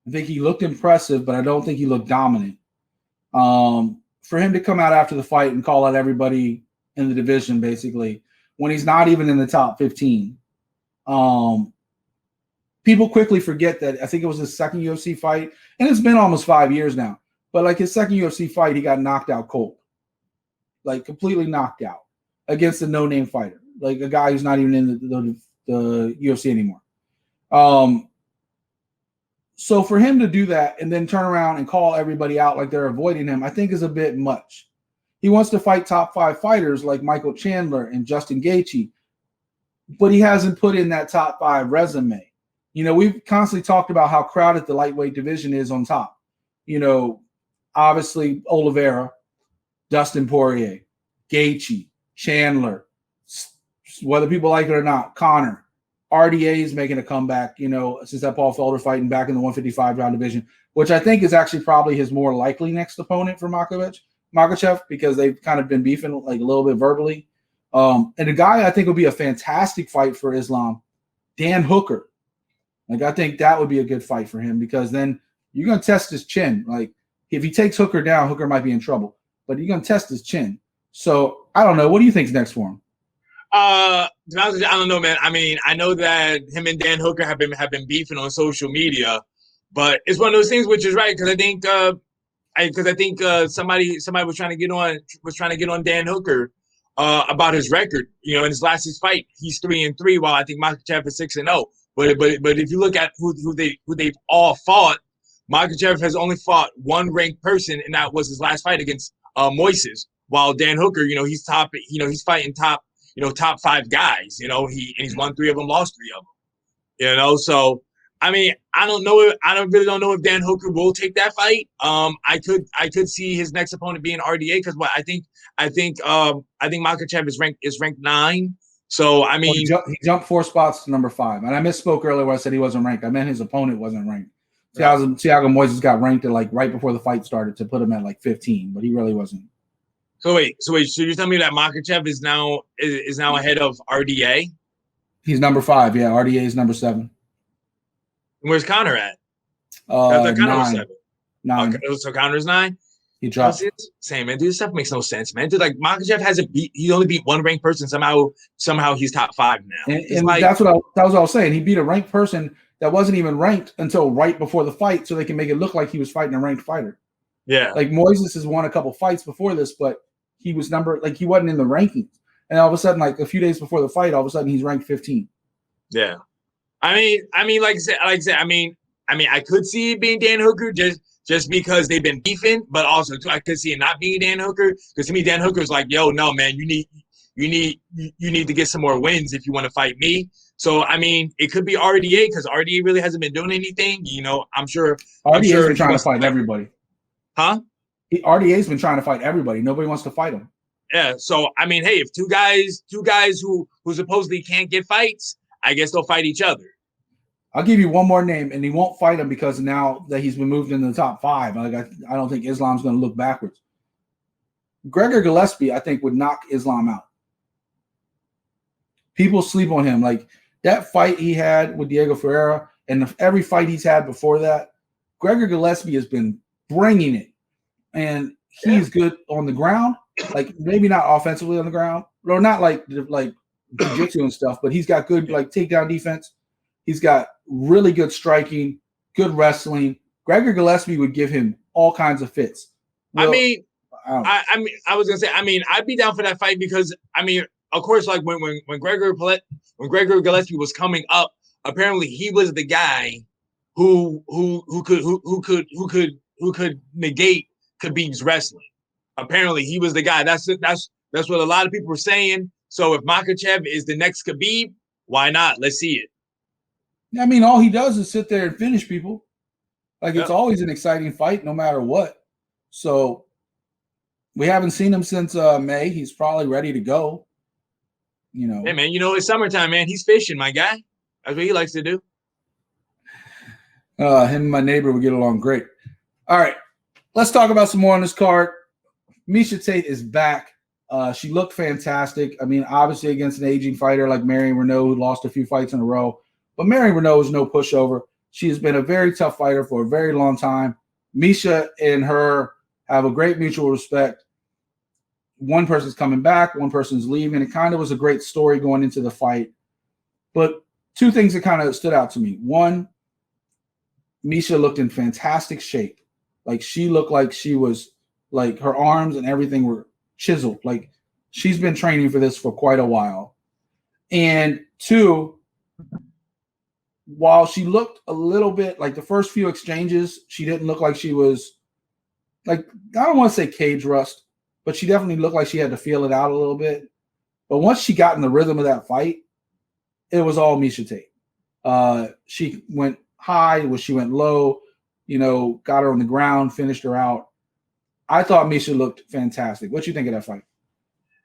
I think he looked impressive, but I don't think he looked dominant. For him to come out after the fight and call out everybody in the division, basically, when he's not even in the top 15, people quickly forget that I think it was his second UFC fight, and it's been almost 5 years now. But like his second UFC fight, he got knocked out cold, like completely knocked out against a no-name fighter, like a guy who's not even in the UFC anymore. So for him to do that and then turn around and call everybody out like they're avoiding him, I think is a bit much. He wants to fight top 5 fighters like Michael Chandler and Justin Gaethje, but he hasn't put in that top 5 resume. You know, we've constantly talked about how crowded the lightweight division is on top. You know, obviously Oliveira, Dustin Poirier, Gaethje, Chandler, whether people like it or not, Conor, RDA is making a comeback, you know, since that Paul Felder fighting back in the 155-pound division, which I think is actually probably his more likely next opponent for Makhachev, because they've kind of been beefing like a little bit verbally. And a guy I think would be a fantastic fight for Islam, Dan Hooker. Like, I think that would be a good fight for him, because then you're going to test his chin. Like, if he takes Hooker down, Hooker might be in trouble, but you're going to test his chin. So I don't know. What do you think's next for him? I don't know, man. I mean, I know that him and Dan Hooker have been beefing on social media, but it's one of those things which is right, because I think somebody was trying to get on Dan Hooker about his record. You know, in his last fight, he's 3-3, while I think Makhachev is 6-0. But if you look at who they've all fought, Makhachev has only fought one ranked person, and that was his last fight against Moises. While Dan Hooker, you know, he's fighting top 5 guys. You know, he's won 3 of them, lost 3 of them. You know, so I mean, I don't really know if Dan Hooker will take that fight. I could see his next opponent being RDA, because I think Makhachev is ranked 9. So I mean, he jumped 4 spots to number 5, and I misspoke earlier when I said he wasn't ranked. I meant his opponent wasn't ranked. Thiago Moises got ranked at like right before the fight started to put him at like 15, but he really wasn't. So wait, so you're telling me that Makhachev is now ahead of RDA? He's number 5. Yeah, RDA is number 7. Where's Conor at? Conor 9. 9. Okay, so Conor's 9. He dropped. Same, man. Dude, this stuff makes no sense, man. Dude, like Makhachev hasn't beat. He only beat one ranked person. Somehow he's top 5 now. And like, that was what I was saying. He beat a ranked person that wasn't even ranked until right before the fight, so they can make it look like he was fighting a ranked fighter. Yeah. Like Moises has won a couple fights before this, but he was he wasn't in the rankings. And all of a sudden, like a few days before the fight, all of a sudden he's ranked 15. Yeah. I mean, like I said, I mean, I could see it being Dan Hooker just because they've been beefing, but also I could see it not being Dan Hooker, because to me, Dan Hooker's like, yo, no, man, you need to get some more wins if you want to fight me. So I mean, it could be RDA, because RDA really hasn't been doing anything. You know, I'm sure RDA's been trying to fight everybody. Huh? RDA's been trying to fight everybody. Nobody wants to fight him. Yeah. So I mean, hey, if two guys who supposedly can't get fights, I guess they'll fight each other. I'll give you one more name, and he won't fight him because now that he's been moved into the top 5, like I don't think Islam's going to look backwards. Gregor Gillespie, I think, would knock Islam out. People sleep on him. Like that fight he had with Diego Ferreira, and every fight he's had before that, Gregor Gillespie has been bringing it, and he's good on the ground. Like maybe not offensively on the ground, or not like jiu-jitsu and stuff, but he's got good like takedown defense. He's got really good striking, good wrestling. Gregor Gillespie would give him all kinds of fits. Well, I was gonna say, I mean, I'd be down for that fight, because I mean, of course, like when Gregor Gillespie was coming up, apparently he was the guy who could negate Khabib's wrestling. Apparently he was the guy. That's That's what a lot of people were saying. So if Makhachev is the next Khabib, why not? Let's see it. I mean, all he does is sit there and finish people. Like, it's always an exciting fight, no matter what. So we haven't seen him since May. He's probably ready to go. You know. Hey, man, it's summertime, man. He's fishing, my guy. That's what he likes to do. Him and my neighbor would get along great. All right. Let's talk about some more on this card. Miesha Tate is back. She looked fantastic. I mean, obviously against an aging fighter like Marion Renaud, who lost a few fights in a row. But Marion Renaud is no pushover. She has been a very tough fighter for a very long time. Miesha and her have a great mutual respect. One person's coming back, one person's leaving. It kind of was a great story going into the fight. But two things that kind of stood out to me. One, Miesha looked in fantastic shape. Like, she looked like she was, like, her arms and everything were chiseled. Like, she's been training for this for quite a while. And two, while she looked a little bit like the first few exchanges, she didn't look like she was, like, I don't want to say cage rust, but she definitely looked like she had to feel it out a little bit. But once she got in the rhythm of that fight, it was all Miesha Tate. She went high, she went low, got her on the ground, finished her out. I thought Miesha looked fantastic. What you think of that fight?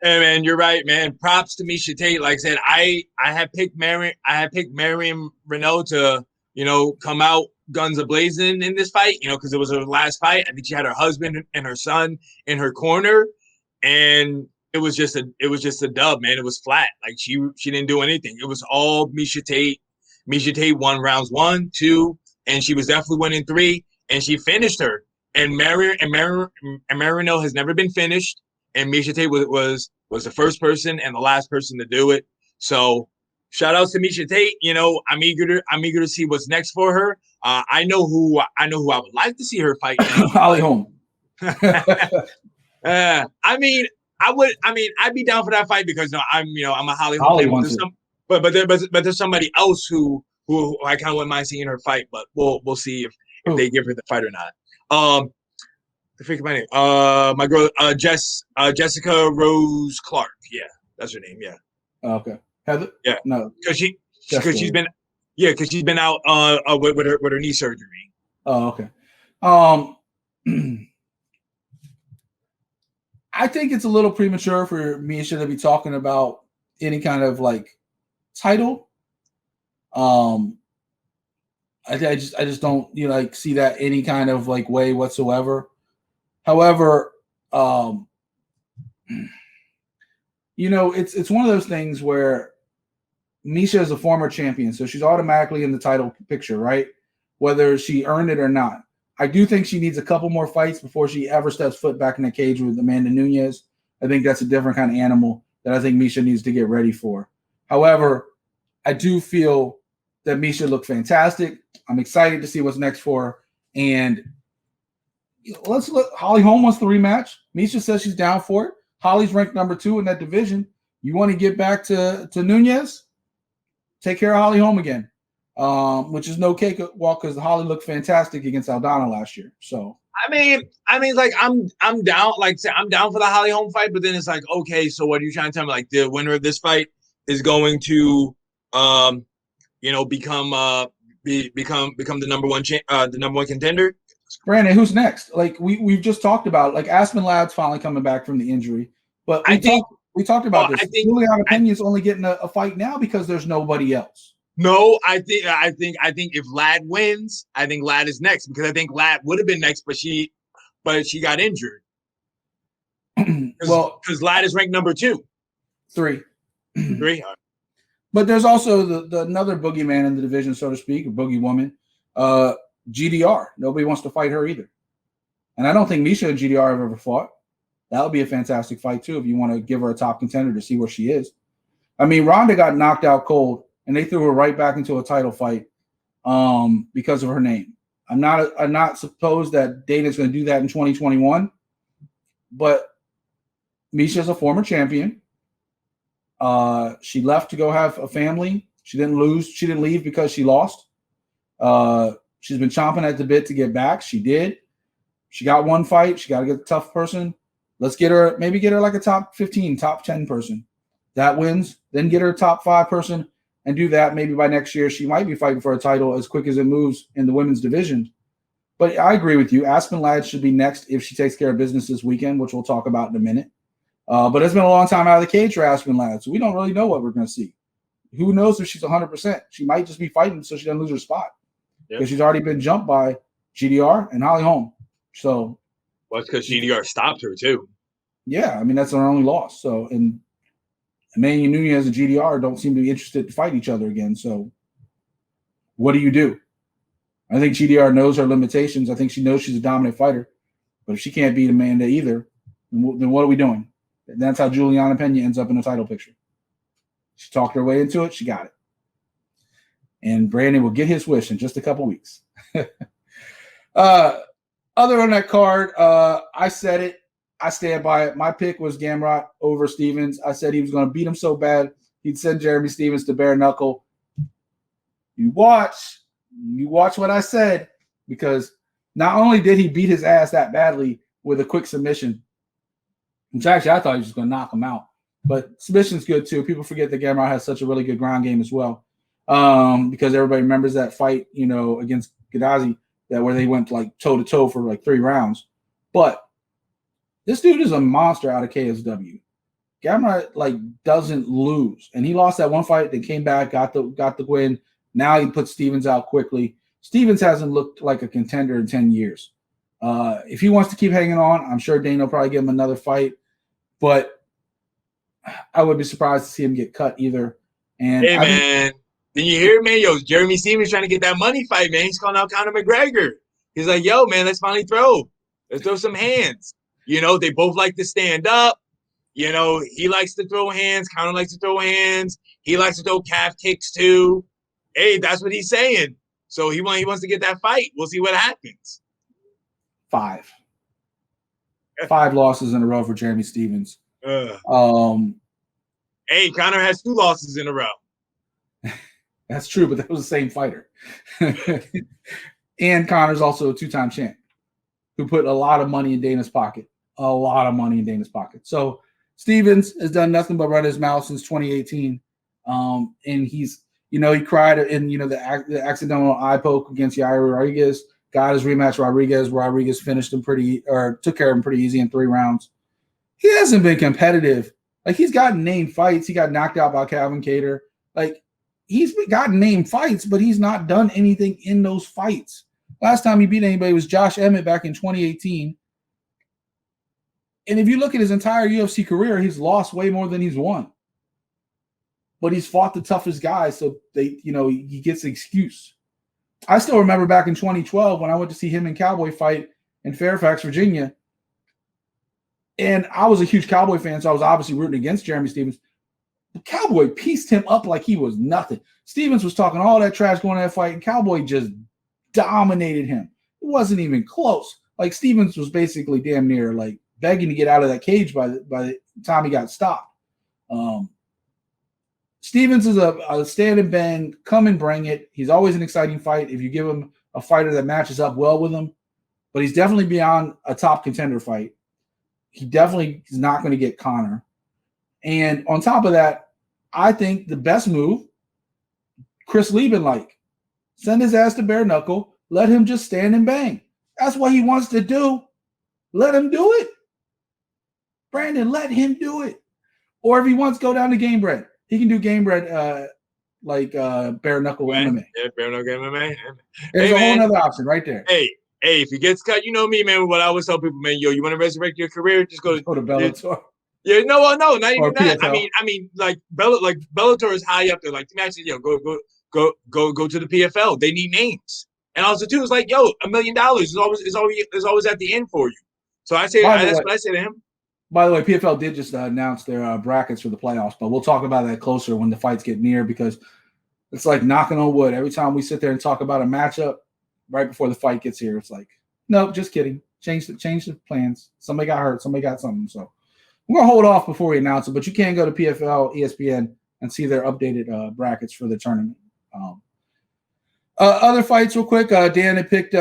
Hey, man, you're right, man. Props to Miesha Tate. Like I said, I had picked Marion Renaud to, come out guns a-blazing in this fight, because it was her last fight. I think she had her husband and her son in her corner, and it was just a dub, man. It was flat. Like, she didn't do anything. It was all Miesha Tate. Miesha Tate won rounds 1, 2, and she was definitely winning 3, and she finished her. And Marion Renaud has never been finished. And Miesha Tate was the first person and the last person to do it. So shout outs to Miesha Tate. I'm eager to see what's next for her. I know who I would like to see her fight now. Holly Holm. I'd be down for that fight because I'm a Holly Holm fan. But there's somebody else who I kind of wouldn't mind seeing her fight. But we'll see if they give her the fight or not. I forget my name. My girl, Jessica Rose Clark. Yeah, that's her name. Yeah. Okay. Heather. Yeah. No. Because she's been out with her knee surgery. Oh, okay. I think it's a little premature for Miesha to be talking about any kind of like title. I just don't see that any kind of like way whatsoever. However, it's one of those things where Miesha is a former champion, so she's automatically in the title picture, right? Whether she earned it or not. I do think she needs a couple more fights before she ever steps foot back in the cage with Amanda Nunes. I think that's a different kind of animal that I think Miesha needs to get ready for. However, I do feel that Miesha looked fantastic. I'm excited to see what's next for her. And let's look. Holly Holm wants the rematch. Miesha says she's down for it. Holly's ranked number 2 in that division. You want to get back to Nunes? Take care of Holly Holm again, which is no cakewalk because Holly looked fantastic against Aldana last year. So I mean, like I'm down. Like, say I'm down for the Holly Holm fight, but then it's like, okay, so what are you trying to tell me? Like, the winner of this fight is going to, become the number one contender. Brandon, who's next? Like we've just talked about, like Aspen Ladd's finally coming back from the injury, but we talked about this. Julian Opinion's only getting a fight now because there's nobody else. No, I think if Ladd wins, I think Ladd is next because I think Ladd would have been next, but she got injured. Well, because Ladd is ranked number 2. 3. 3. But there's also the another boogeyman in the division, so to speak, a boogie woman, GDR. Nobody wants to fight her either. And I don't think Miesha and GDR have ever fought. That would be a fantastic fight, too, if you want to give her a top contender to see where she is. I mean, Ronda got knocked out cold, and they threw her right back into a title fight because of her name. I'm not supposed that Dana's going to do that in 2021, but Miesha's a former champion. She left to go have a family. She didn't leave because she lost. She's been chomping at the bit to get back. She did. She got one fight. She got to get a tough person. Let's get her like a top 15, top 10 person. That wins. Then get her a top 5 person and do that. Maybe by next year, she might be fighting for a title as quick as it moves in the women's division. But I agree with you. Aspen Ladd should be next if she takes care of business this weekend, which we'll talk about in a minute. But it's been a long time out of the cage for Aspen Ladd, so we don't really know what we're going to see. Who knows if she's 100%? She might just be fighting so she doesn't lose her spot because she's already been jumped by GDR and Holly Holm. So, well, it's because GDR stopped her too. Yeah, I mean that's her only loss. So, and Emmanuel Nunez and GDR don't seem to be interested to fight each other again. So, what do? I think GDR knows her limitations. I think she knows she's a dominant fighter, but if she can't beat Amanda either, then what are we doing? That's how Juliana Pena ends up in the title picture. She talked her way into it. She got it. And Brandon will get his wish in just a couple weeks. Other on that card, I said it. I stand by it. My pick was Gamrot over Stevens. I said he was going to beat him so bad, he'd send Jeremy Stevens to bare knuckle. You watch what I said, because not only did he beat his ass that badly with a quick submission, which actually I thought he was just going to knock him out, but submission's good too. People forget that Gamrot has such a really good ground game as well, because everybody remembers that fight, against Gaddafi, where they went like toe-to-toe for like 3 rounds. But this dude is a monster out of KSW. Gamrot doesn't lose, and he lost that one fight, then came back, got the win. Now he puts Stevens out quickly. Stevens hasn't looked like a contender in 10 years. If he wants to keep hanging on, I'm sure Dana will probably give him another fight, but I would be surprised to see him get cut either. And hey, man, did you hear, man? Yo, Jeremy Stevens trying to get that money fight, man. He's calling out Conor McGregor. He's like, yo, man, let's finally throw. Let's throw some hands. They both like to stand up. He likes to throw hands. Conor likes to throw hands. He likes to throw calf kicks too. Hey, that's what he's saying. So he wants to get that fight. We'll see what happens. 5 losses in a row for Jeremy Stevens. Hey, Conor has 2 losses in a row. That's true, but that was the same fighter. And Conor's also a 2-time champ who put a lot of money in Dana's pocket. So Stevens has done nothing but run his mouth since 2018. And he's, he cried in, the accidental eye poke against Yair Rodriguez, got his rematch Rodriguez. Rodriguez finished him took care of him pretty easy in 3 rounds. He hasn't been competitive. He's gotten named fights. He got knocked out by Calvin Kattar. He's gotten named fights, but he's not done anything in those fights. Last time he beat anybody was Josh Emmett back in 2018. And if you look at his entire UFC career, he's lost way more than he's won. But he's fought the toughest guys, so he gets the excuse. I still remember back in 2012 when I went to see him and Cowboy fight in Fairfax, Virginia. And I was a huge Cowboy fan, so I was obviously rooting against Jeremy Stevens. The Cowboy pieced him up like he was nothing. Stevens was talking all that trash going to that fight, and Cowboy just dominated him. It wasn't even close. Stevens was basically damn near begging to get out of that cage by the time he got stopped. Stevens is a stand and bang, come and bring it. He's always an exciting fight if you give him a fighter that matches up well with him. But he's definitely beyond a top contender fight. He definitely is not going to get Conor. And on top of that, I think the best move, Chris Lieben send his ass to bare knuckle, let him just stand and bang. That's what he wants to do. Let him do it. Brandon, let him do it. Or if he wants to go down to Game Bread, he can do Game Bread bare knuckle MMA. Yeah, bare knuckle MMA. There's a whole other option right there. Hey, if he gets cut, you know me, man. What I always tell people, man, you want to resurrect your career, just go to Bellator. Yeah, no, not even that. PFL. I mean, Bellator is high up there. The matches, go to the PFL. They need names, and also too, it's $1 million is always at the end for you. So that's what I say to him. By the way, PFL did just announce their brackets for the playoffs, but we'll talk about that closer when the fights get near, because it's like knocking on wood. Every time we sit there and talk about a matchup, right before the fight gets here, it's no, just kidding. Change the plans. Somebody got hurt. Somebody got something. So we're going to hold off before we announce it, but you can go to PFL, ESPN, and see their updated brackets for the tournament. Other fights real quick. Dan had picked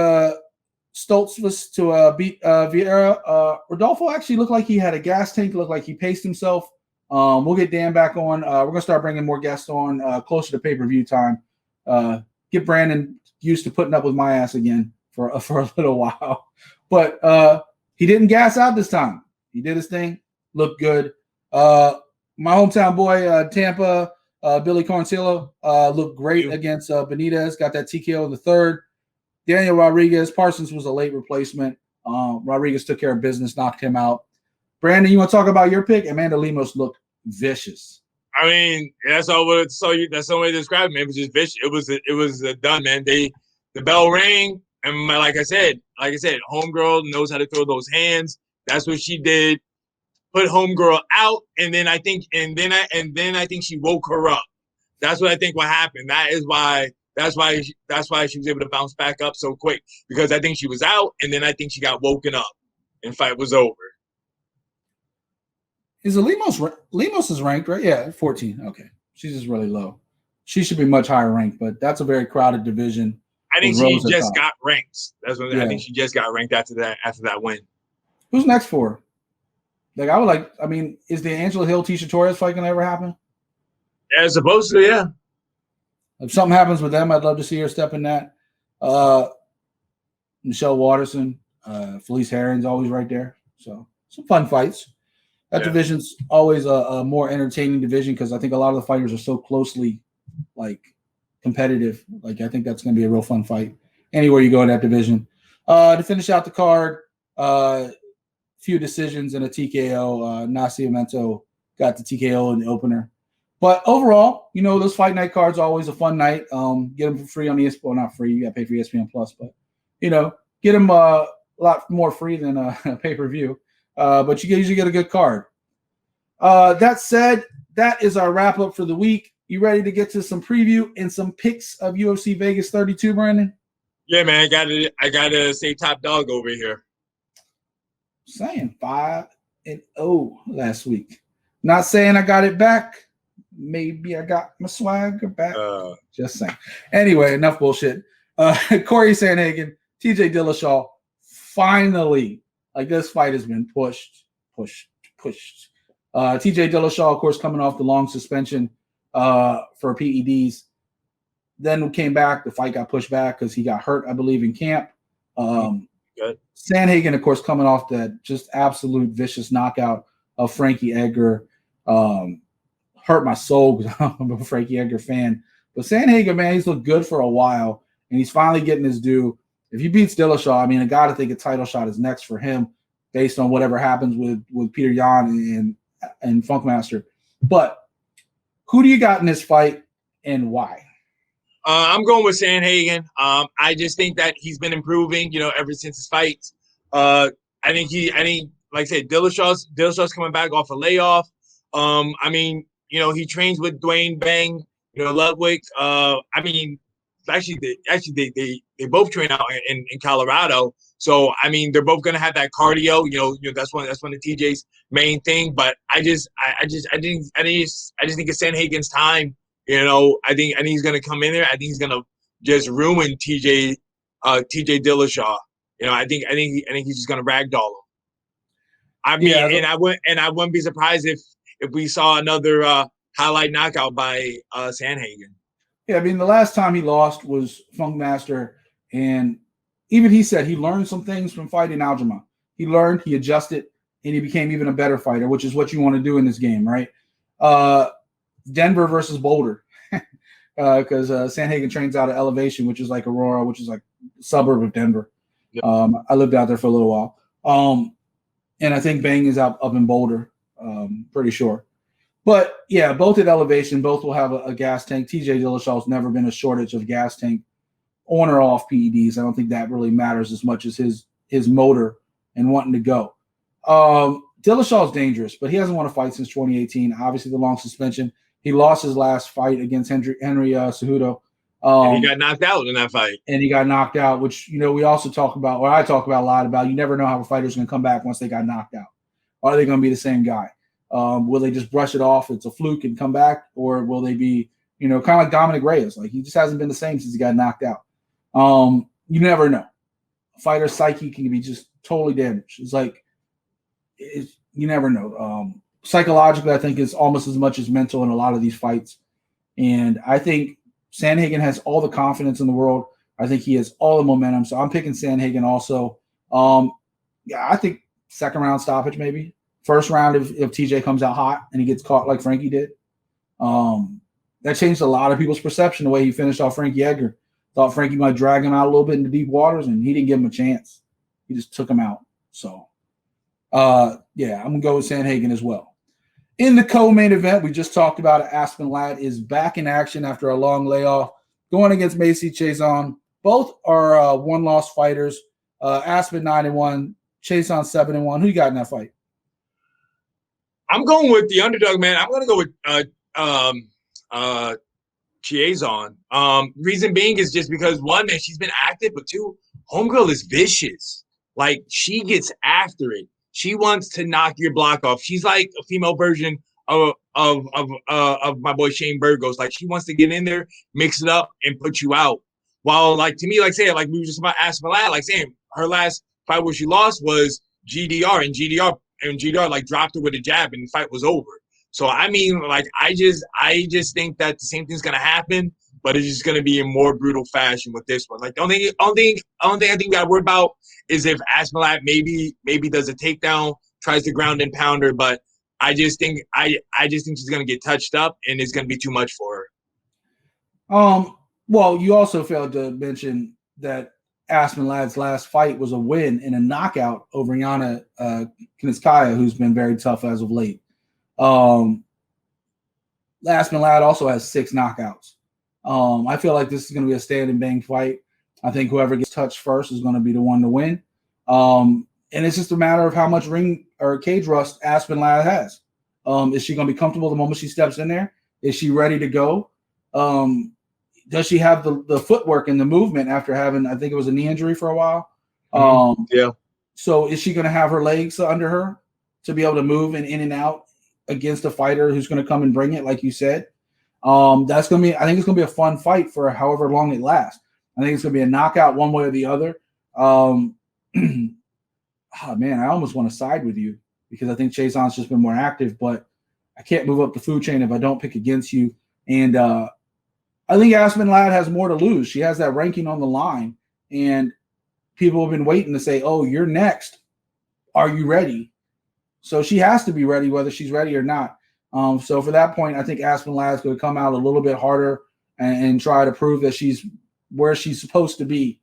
Stoltzfus to beat Vieira. Rodolfo actually looked like he had a gas tank, looked like he paced himself. We'll get Dan back on. We're going to start bringing more guests on closer to pay-per-view time. Get Brandon used to putting up with my ass again for a little while. But he didn't gas out this time. He did his thing, looked good. My hometown boy, Tampa, Billy Corntillo, looked great against Benitez, got that TKO in the third. Daniel Rodriguez, Parsons was a late replacement. Rodriguez took care of business, knocked him out. Brandon, you want to talk about your pick? Amanda Lemos looked vicious. I mean, that's all. That's the only way to describe it, man. It was just vicious. It was done, man. The bell rang, and like I said, homegirl knows how to throw those hands. That's what she did. Put homegirl out, and then I think she woke her up. That's what I think what happened. That's why she was able to bounce back up so quick, because I think she was out, and then I think she got woken up, and fight was over. Is it Lemos is ranked, right? Yeah, 14. Okay. She's just really low. She should be much higher ranked, but that's a very crowded division. I think she just got ranked. That's what I think she just got ranked after that win. Who's next for her? Is the Angela Hill Tisha Torres fight gonna ever happen? Yeah, it's supposed to, yeah. If something happens with them, I'd love to see her step in that. Michelle Watterson, Felice Herring's always right there. So some fun fights. That division's always a more entertaining division because I think a lot of the fighters are so closely competitive. I think that's going to be a real fun fight anywhere you go in that division. To finish out the card, few decisions and a TKO. Nascimento got the TKO in the opener. But overall, those fight night cards are always a fun night. Get them for free on ESPN. Well, not free. You got to pay for ESPN Plus. But, get them a lot more free than a pay-per-view. But you usually get a good card. That said, that is our wrap-up for the week. You ready to get to some preview and some picks of UFC Vegas 32, Brandon? Yeah, man. I gotta say top dog over here. Saying 5-0 last week. Not saying I got it back. Maybe I got my swagger back. Just saying. Anyway, enough bullshit. Corey Sandhagen, TJ Dillashaw, finally, this fight has been pushed. TJ Dillashaw, of course, coming off the long suspension for PEDs. Then came back. The fight got pushed back because he got hurt, I believe, in camp. Good. Sandhagen, of course, coming off that just absolute vicious knockout of Frankie Edgar. Hurt my soul because I'm a Frankie Edgar fan. But Sandhagen, man, he's looked good for a while, and he's finally getting his due. If he beats Dillashaw, I got to think a title shot is next for him based on whatever happens with Peter Yan and Funkmaster. But who do you got in this fight and why? I'm going with Sandhagen. I just think that he's been improving, ever since his fights. I think like I said, Dillashaw's coming back off a layoff. He trains with Dwayne Bang, Ludwig. They both train out in Colorado. So they're both gonna have that cardio. That's one of TJ's main thing. But I just think it's Sandhagen's time. I think he's gonna come in there. I think he's gonna just ruin TJ Dillashaw. I think he's just gonna ragdoll him. I wouldn't be surprised if we saw another highlight knockout by Sandhagen. Yeah, the last time he lost was Funkmaster, and even he said he learned some things from fighting Aljamain. He learned, he adjusted, and he became even a better fighter, which is what you want to do in this game, right? Denver versus Boulder, because Sandhagen trains out of Elevation, which is like Aurora, which is like a suburb of Denver. Yep. I lived out there for a little while. And I think Bang is up in Boulder, pretty sure. But, yeah, both at Elevation, both will have a gas tank. TJ Dillashaw's never been a shortage of gas tank on or off PEDs. I don't think that really matters as much as his motor and wanting to go. Dillashaw's dangerous, but he hasn't won a fight since 2018. Obviously, the long suspension. He lost his last fight against Henry Cejudo. And he got knocked out in that fight. And he got knocked out, which, we also talk about, or I talk about a lot about, you never know how a fighter's going to come back once they got knocked out. Are they going to be the same guy? Will they just brush it off? It's a fluke and come back? Or will they be, kind of like Dominic Reyes? He just hasn't been the same since he got knocked out. You never know. fighter's psyche can be just totally damaged. It's like you never know. Psychologically, I think it's almost as much as mental in a lot of these fights. And I think Sandhagen has all the confidence in the world. I think he has all the momentum. So I'm picking Sandhagen also. Yeah, I think second round stoppage maybe. First round if TJ comes out hot and he gets caught like Frankie did. That changed a lot of people's perception the way he finished off Frankie Edgar. Thought Frankie might drag him out a little bit into deep waters, and he didn't give him a chance. He just took him out. So, yeah, I'm going to go with Sandhagen as well. In the co-main event, we just talked about it. Aspen Ladd is back in action after a long layoff, going against Macy Chiasson. Both are one-loss fighters. Aspen 9-1, Chiasson 7-1. Who you got in that fight? I'm going with the underdog, man. I'm going to go with Chiasson. Reason being is just because, one, man, she's been active, but two, homegirl is vicious. Like, she gets after it. She wants to knock your block off. She's like a female version of my boy Shane Burgos. Like, she wants to get in there, mix it up, and put you out. While, like, to me, like, say, like, we were just about Aspen Ladd, like, saying her last fight where she lost was GDR, and GDR like dropped her with a jab, and the fight was over. So I mean, like, I just think that the same thing's gonna happen, but it's just gonna be in more brutal fashion with this one. Like, the only thing I think we gotta worry about is if Aspen Ladd maybe does a takedown, tries to ground and pound her, but I just think she's gonna get touched up, and it's gonna be too much for her. Well, you also failed to mention that Aspen Ladd's last fight was a win in a knockout over Yana Kunitskaya, who's been very tough as of late. Aspen Ladd also has 6 knockouts. I feel like this is going to be a stand and bang fight. I think whoever gets touched first is going to be the one to win. And it's just a matter of how much ring or cage rust Aspen Ladd has. Is she going to be comfortable the moment she steps in there? Is she ready to go? Does she have the footwork and the movement after having, I think it was a knee injury for a while? Yeah. So is she going to have her legs under her to be able to move in and out against a fighter who's going to come and bring it, like you said? That's going to be, I think it's going to be a fun fight for however long it lasts. I think it's going to be a knockout one way or the other. Oh, man, I almost want to side with you because I think Chiasson's just been more active, but I can't move up the food chain if I don't pick against you. And I think Aspen Ladd has more to lose. She has that ranking on the line, and people have been waiting to say, oh, you're next. Are you ready? So she has to be ready, whether she's ready or not. So for that point, I think Aspen Ladd's going to come out a little bit harder and try to prove that she's where she's supposed to be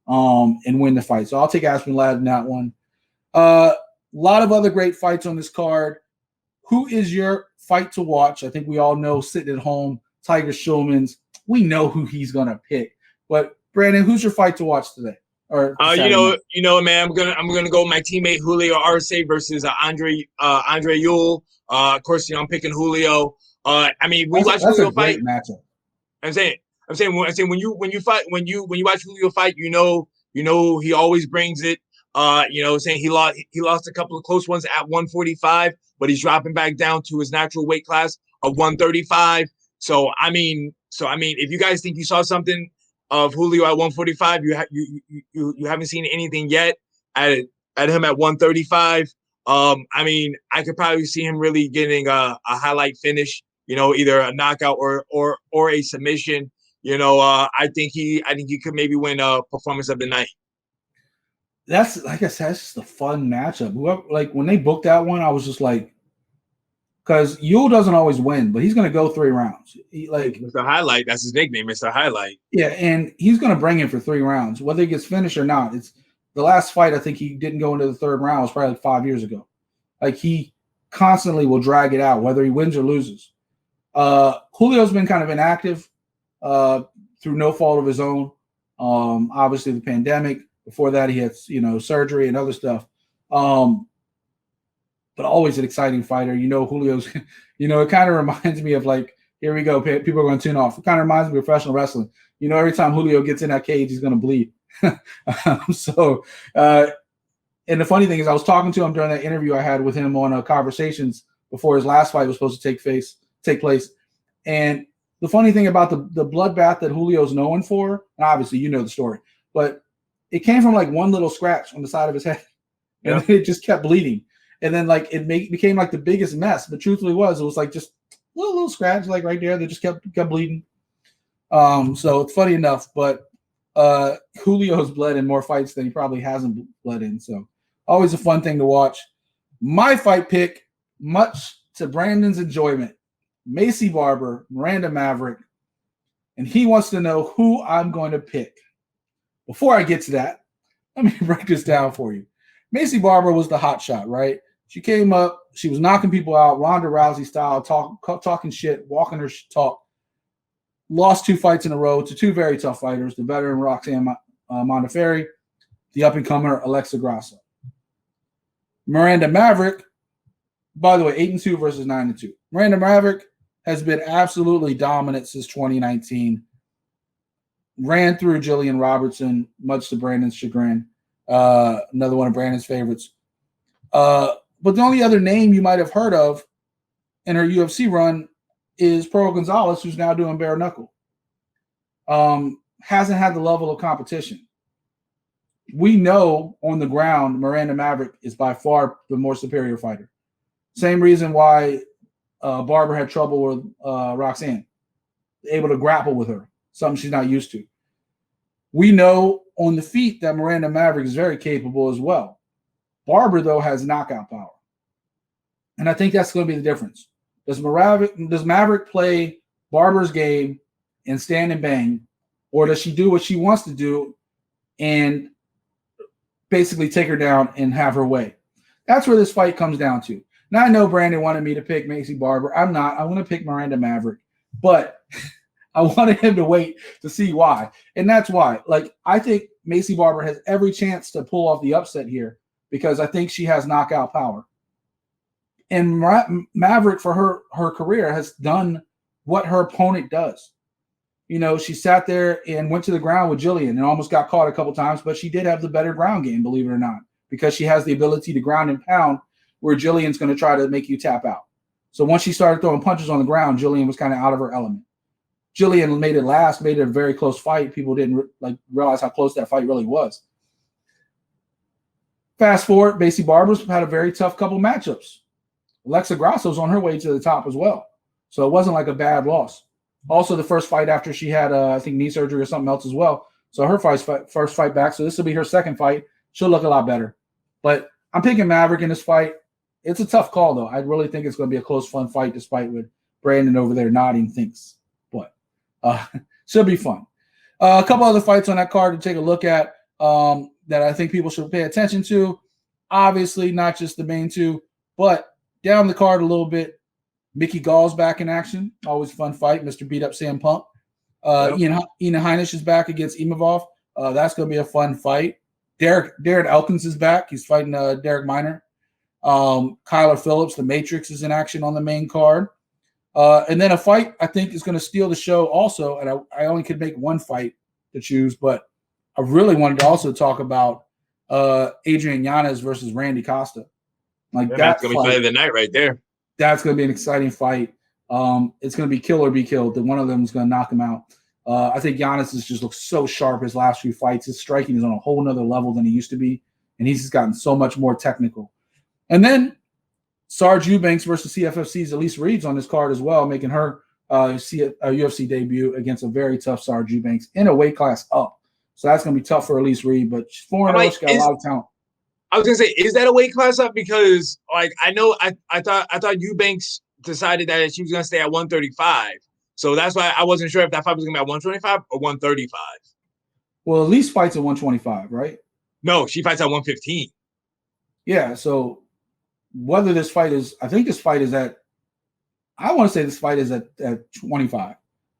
and win the fight. So I'll take Aspen Ladd in that one. A lot of other great fights on this card. Who is your fight to watch? I think we all know, sitting at home, Tiger Schulman's. We know who he's going to pick. But Brandon, who's your fight to watch today? Or you know, man, I'm gonna go with my teammate Julio Arce versus Andre Ewell. Of course, you know, I'm picking Julio. I mean, when you watch Julio fight, matchup. I'm saying when you watch Julio fight, you know he always brings it. You know, saying he lost a couple of close ones at 145, but he's dropping back down to his natural weight class of 135. So I mean, if you guys think you saw something of Julio at 145, you haven't seen anything yet at him at 135. I mean, I could probably see him really getting a highlight finish. You know, either a knockout or a submission. You know, I think he could maybe win a performance of the night. That's, like I said, it's just a fun matchup. Whoever, like, when they booked that one, I was just like, because Ewell doesn't always win, but he's going to go 3 rounds. Mr. Highlight, that's his nickname, Mr. Highlight. Yeah, and he's going to bring him for 3 rounds, whether he gets finished or not. It's the last fight. I think he didn't go into the 3rd round. It was probably like 5 years ago. Like, he constantly will drag it out, whether he wins or loses. Julio's been kind of inactive through no fault of his own. Obviously, the pandemic. Before that, he had surgery and other stuff. But always an exciting fighter. You know, Julio's, it kind of reminds me of, like, here we go, people are going to tune off. It kind of reminds me of professional wrestling. You know, every time Julio gets in that cage, he's going to bleed. And the funny thing is, I was talking to him during that interview I had with him on Conversations before his last fight was supposed to take place. And the funny thing about the bloodbath that Julio's known for, and obviously you know the story, but it came from like one little scratch on the side of his head, and then it just kept bleeding. And then like it became like the biggest mess. But truthfully, it was like just a little scratch like right there that just kept bleeding. So it's funny enough, but Julio's bled in more fights than he probably hasn't bled in. So always a fun thing to watch. My fight pick, much to Brandon's enjoyment, Maycee Barber, Miranda Maverick, and he wants to know who I'm going to pick. Before I get to that, let me break this down for you. Maycee Barber was the hot shot, right? She came up, she was knocking people out, Ronda Rousey style, talking shit, walking her talk. Lost 2 fights in a row to 2 very tough fighters, the veteran Roxanne Modafferi, the up-and-comer Alexa Grasso. Miranda Maverick, by the way, 8-2 versus 9-2. Miranda Maverick has been absolutely dominant since 2019. Ran through Jillian Robertson, much to Brandon's chagrin. Another one of Brandon's favorites. But the only other name you might have heard of in her UFC run is Pearl Gonzalez, who's now doing bare knuckle. Hasn't had the level of competition. We know on the ground Miranda Maverick is by far the more superior fighter. Same reason why Barber had trouble with Roxanne, able to grapple with her, something she's not used to. We know on the feet that Miranda Maverick is very capable as well. Barber, though, has knockout power. And I think that's going to be the difference. Does Maverick play Barber's game and stand and bang, or does she do what she wants to do and basically take her down and have her way? That's where this fight comes down to. Now, I know Brandon wanted me to pick Maycee Barber. I'm not. I want to pick Miranda Maverick. But I wanted him to wait to see why. And that's why. Like, I think Maycee Barber has every chance to pull off the upset here because I think she has knockout power. And Maverick, for her career, has done what her opponent does. You know, she sat there and went to the ground with Jillian and almost got caught a couple times, but she did have the better ground game, believe it or not, because she has the ability to ground and pound where Jillian's going to try to make you tap out. So once she started throwing punches on the ground, Jillian was kind of out of her element. Jillian made it a very close fight. People didn't realize how close that fight really was. Fast forward, Maycee Barber's had a very tough couple matchups. Alexa Grasso's on her way to the top as well. So it wasn't like a bad loss. Also, the first fight after she had, I think, knee surgery or something else as well. So her first fight back. So this will be her second fight. She'll look a lot better. But I'm picking Maverick in this fight. It's a tough call, though. I really think it's going to be a close, fun fight, despite what Brandon over there nodding thinks. But should be fun. A couple other fights on that card to take a look at that I think people should pay attention to. Obviously, not just the main two, but down the card a little bit. Mickey Gall's back in action. Always a fun fight. Mr. Beat Up Sam Punk. Ian Heinisch is back against Imavov. That's going to be a fun fight. Darren Elkins is back. He's fighting Derek Minor. Kyler Phillips, the Matrix, is in action on the main card. And then a fight I think is going to steal the show also. And I only could make one fight to choose, but I really wanted to also talk about Adrian Yanez versus Randy Costa. That's going to be fight of the night right there. That's going to be an exciting fight. It's going to be kill or be killed. That one of them is going to knock him out. I think Giannis just looks so sharp his last few fights. His striking is on a whole nother level than he used to be, and he's just gotten so much more technical. And then Sarge Eubanks versus CFFC's Elise Reed's on this card as well, making her UFC debut against a very tough Sarge Eubanks in a weight class up. So that's going to be tough for Elise Reed, but she's 4-0. She got a lot of talent. I was gonna say, is that a weight class up? Because I thought Eubanks decided that she was gonna stay at 135. So that's why I wasn't sure if that fight was gonna be at 125 or 135. Well, Elise fights at 125, right? No, she fights at 115. Yeah, so whether this fight is, I think this fight is at, I want to say this fight is at 25.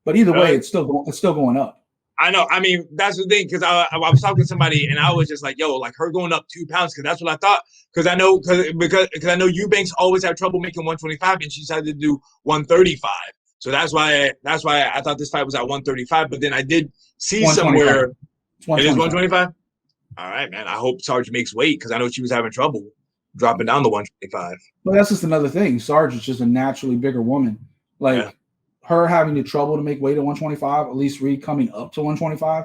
But either way, it's still going up. I know. I mean, that's the thing, because I was talking to somebody and I was just like, yo, like her going up 2 pounds, because that's what I thought. Because I know Eubanks always had trouble making 125 and she decided to do 135. So that's why I thought this fight was at 135. But then I did see somewhere it is 125. All right, man. I hope Sarge makes weight, because I know she was having trouble dropping down to 125. Well, that's just another thing. Sarge is just a naturally bigger woman. Her having the trouble to make weight at 125, Elise Reed coming up to 125,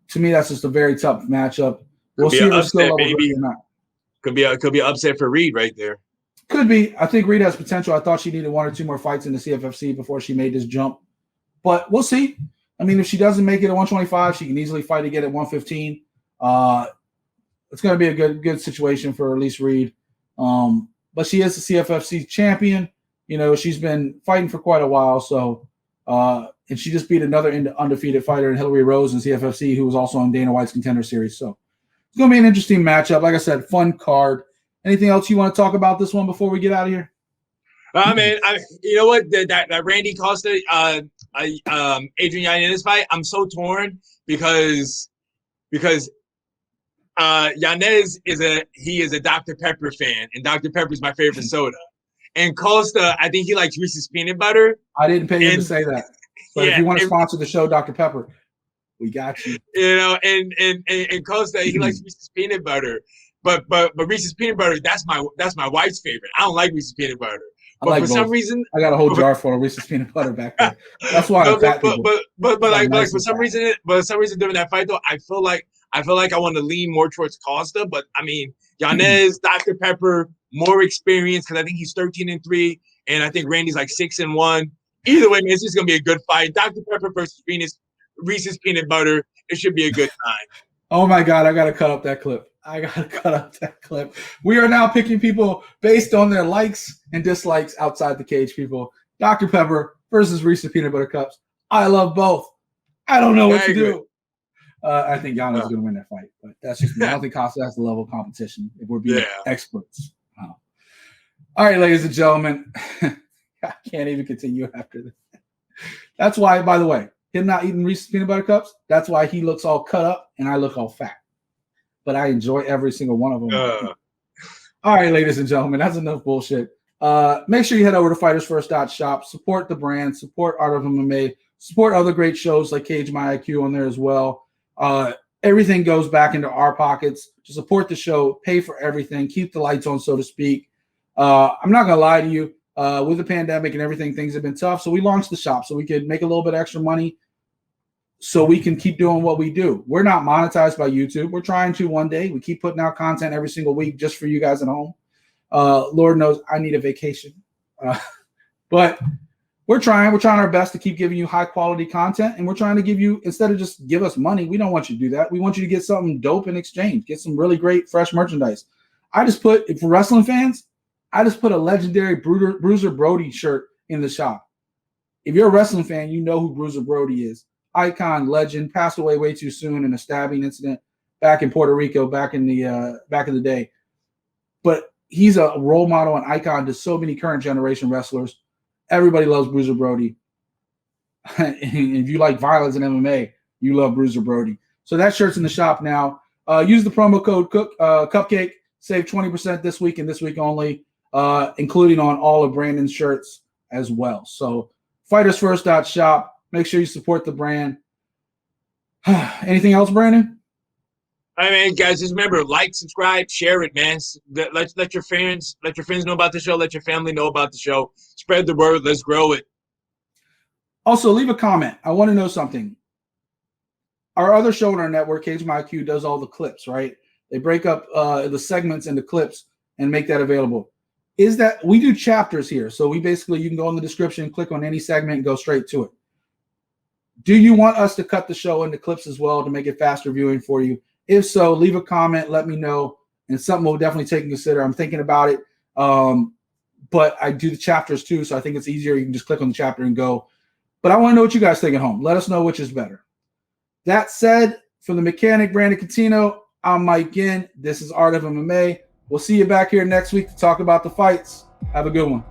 to me, that's just a very tough matchup. We'll see if it's still level or not. Could be an upset for Reed right there. Could be. I think Reed has potential. I thought she needed 1 or 2 more fights in the CFFC before she made this jump. But we'll see. I mean, if she doesn't make it at 125, she can easily fight again at 115. It's going to be a good situation for Elise Reed. But she is the CFFC champion. You know, she's been fighting for quite a while. So, and she just beat another undefeated fighter in Hillary Rose in CFFC, who was also on Dana White's Contender Series. So it's going to be an interesting matchup. Like I said, fun card. Anything else you want to talk about this one before we get out of here? Man, you know what? That Randy Costa, Adrian Yanez fight, I'm so torn because Yanez is a Dr. Pepper fan, and Dr. Pepper is my favorite soda. And Costa, I think he likes Reese's peanut butter. I didn't pay you to say that. But if you want to sponsor the show, Dr. Pepper, we got you. You know, and Costa, he likes Reese's peanut butter. But Reese's peanut butter, that's my wife's favorite. I don't like Reese's peanut butter. But for some reason, I got a whole jar full of Reese's peanut butter back there. That's why I'm fat people. But for some reason during that fight though, I feel like I want to lean more towards Costa. But I mean, Yanez, Dr. Pepper, more experience because I think he's 13-3, and I think Randy's like 6-1. Either way, man, it's just gonna be a good fight. Dr. Pepper versus Reese's peanut butter. It should be a good time. Oh my God, I gotta cut up that clip. We are now picking people based on their likes and dislikes outside the cage, people. Dr. Pepper versus Reese's Peanut Butter Cups. I love both. I don't know what to do. I think Yanez is going to win that fight, but that's just me. I don't think Costa has the level of competition if we're being experts. All right, ladies and gentlemen. I can't even continue after this. That's why, by the way, him not eating Reese's Peanut Butter Cups, that's why he looks all cut up and I look all fat. But I enjoy every single one of them. All right, ladies and gentlemen, that's enough bullshit. Make sure you head over to FightersFirst.shop. Support the brand. Support Art of MMA. Support other great shows like Cage My IQ on there as well. Everything goes back into our pockets to support the show, pay for everything, keep the lights on, so to speak. I'm not going to lie to you. With the pandemic and everything, things have been tough. So we launched the shop so we could make a little bit extra money so we can keep doing what we do. We're not monetized by YouTube. We're trying to one day. We keep putting out content every single week just for you guys at home. Lord knows I need a vacation. But we're trying our best to keep giving you high quality content. And we're trying to give you, instead of just give us money, we don't want you to do that. We want you to get something dope in exchange. Get some really great fresh merchandise. For wrestling fans, I just put a legendary Bruiser Brody shirt in the shop. If you're a wrestling fan, you know who Bruiser Brody is. Icon, legend, passed away way too soon in a stabbing incident back in Puerto Rico back in the day. But he's a role model and icon to so many current generation wrestlers. Everybody loves Bruiser Brody. If you like violence in MMA, you love Bruiser Brody. So that shirt's in the shop now. Use the promo code Cupcake. Save 20% this week and this week only, including on all of Brandon's shirts as well. So FightersFirst.shop. Make sure you support the brand. Anything else, Brandon? I mean, guys, just remember, like, subscribe, share it, man. Let your friends know about the show. Let your family know about the show. Spread the word. Let's grow it. Also, leave a comment. I want to know something. Our other show on our network, Cage My IQ, does all the clips, right? They break up the segments into clips and make that available. Is that we do chapters here? So you can go in the description, click on any segment, and go straight to it. Do you want us to cut the show into clips as well to make it faster viewing for you? If so, leave a comment, let me know, and something we'll definitely take and consider. I'm thinking about it, but I do the chapters too, so I think it's easier. You can just click on the chapter and go. But I want to know what you guys think at home. Let us know which is better. That said, for the mechanic, Brandon Cuttino, I'm Mike Ginn. This is Art of MMA. We'll see you back here next week to talk about the fights. Have a good one.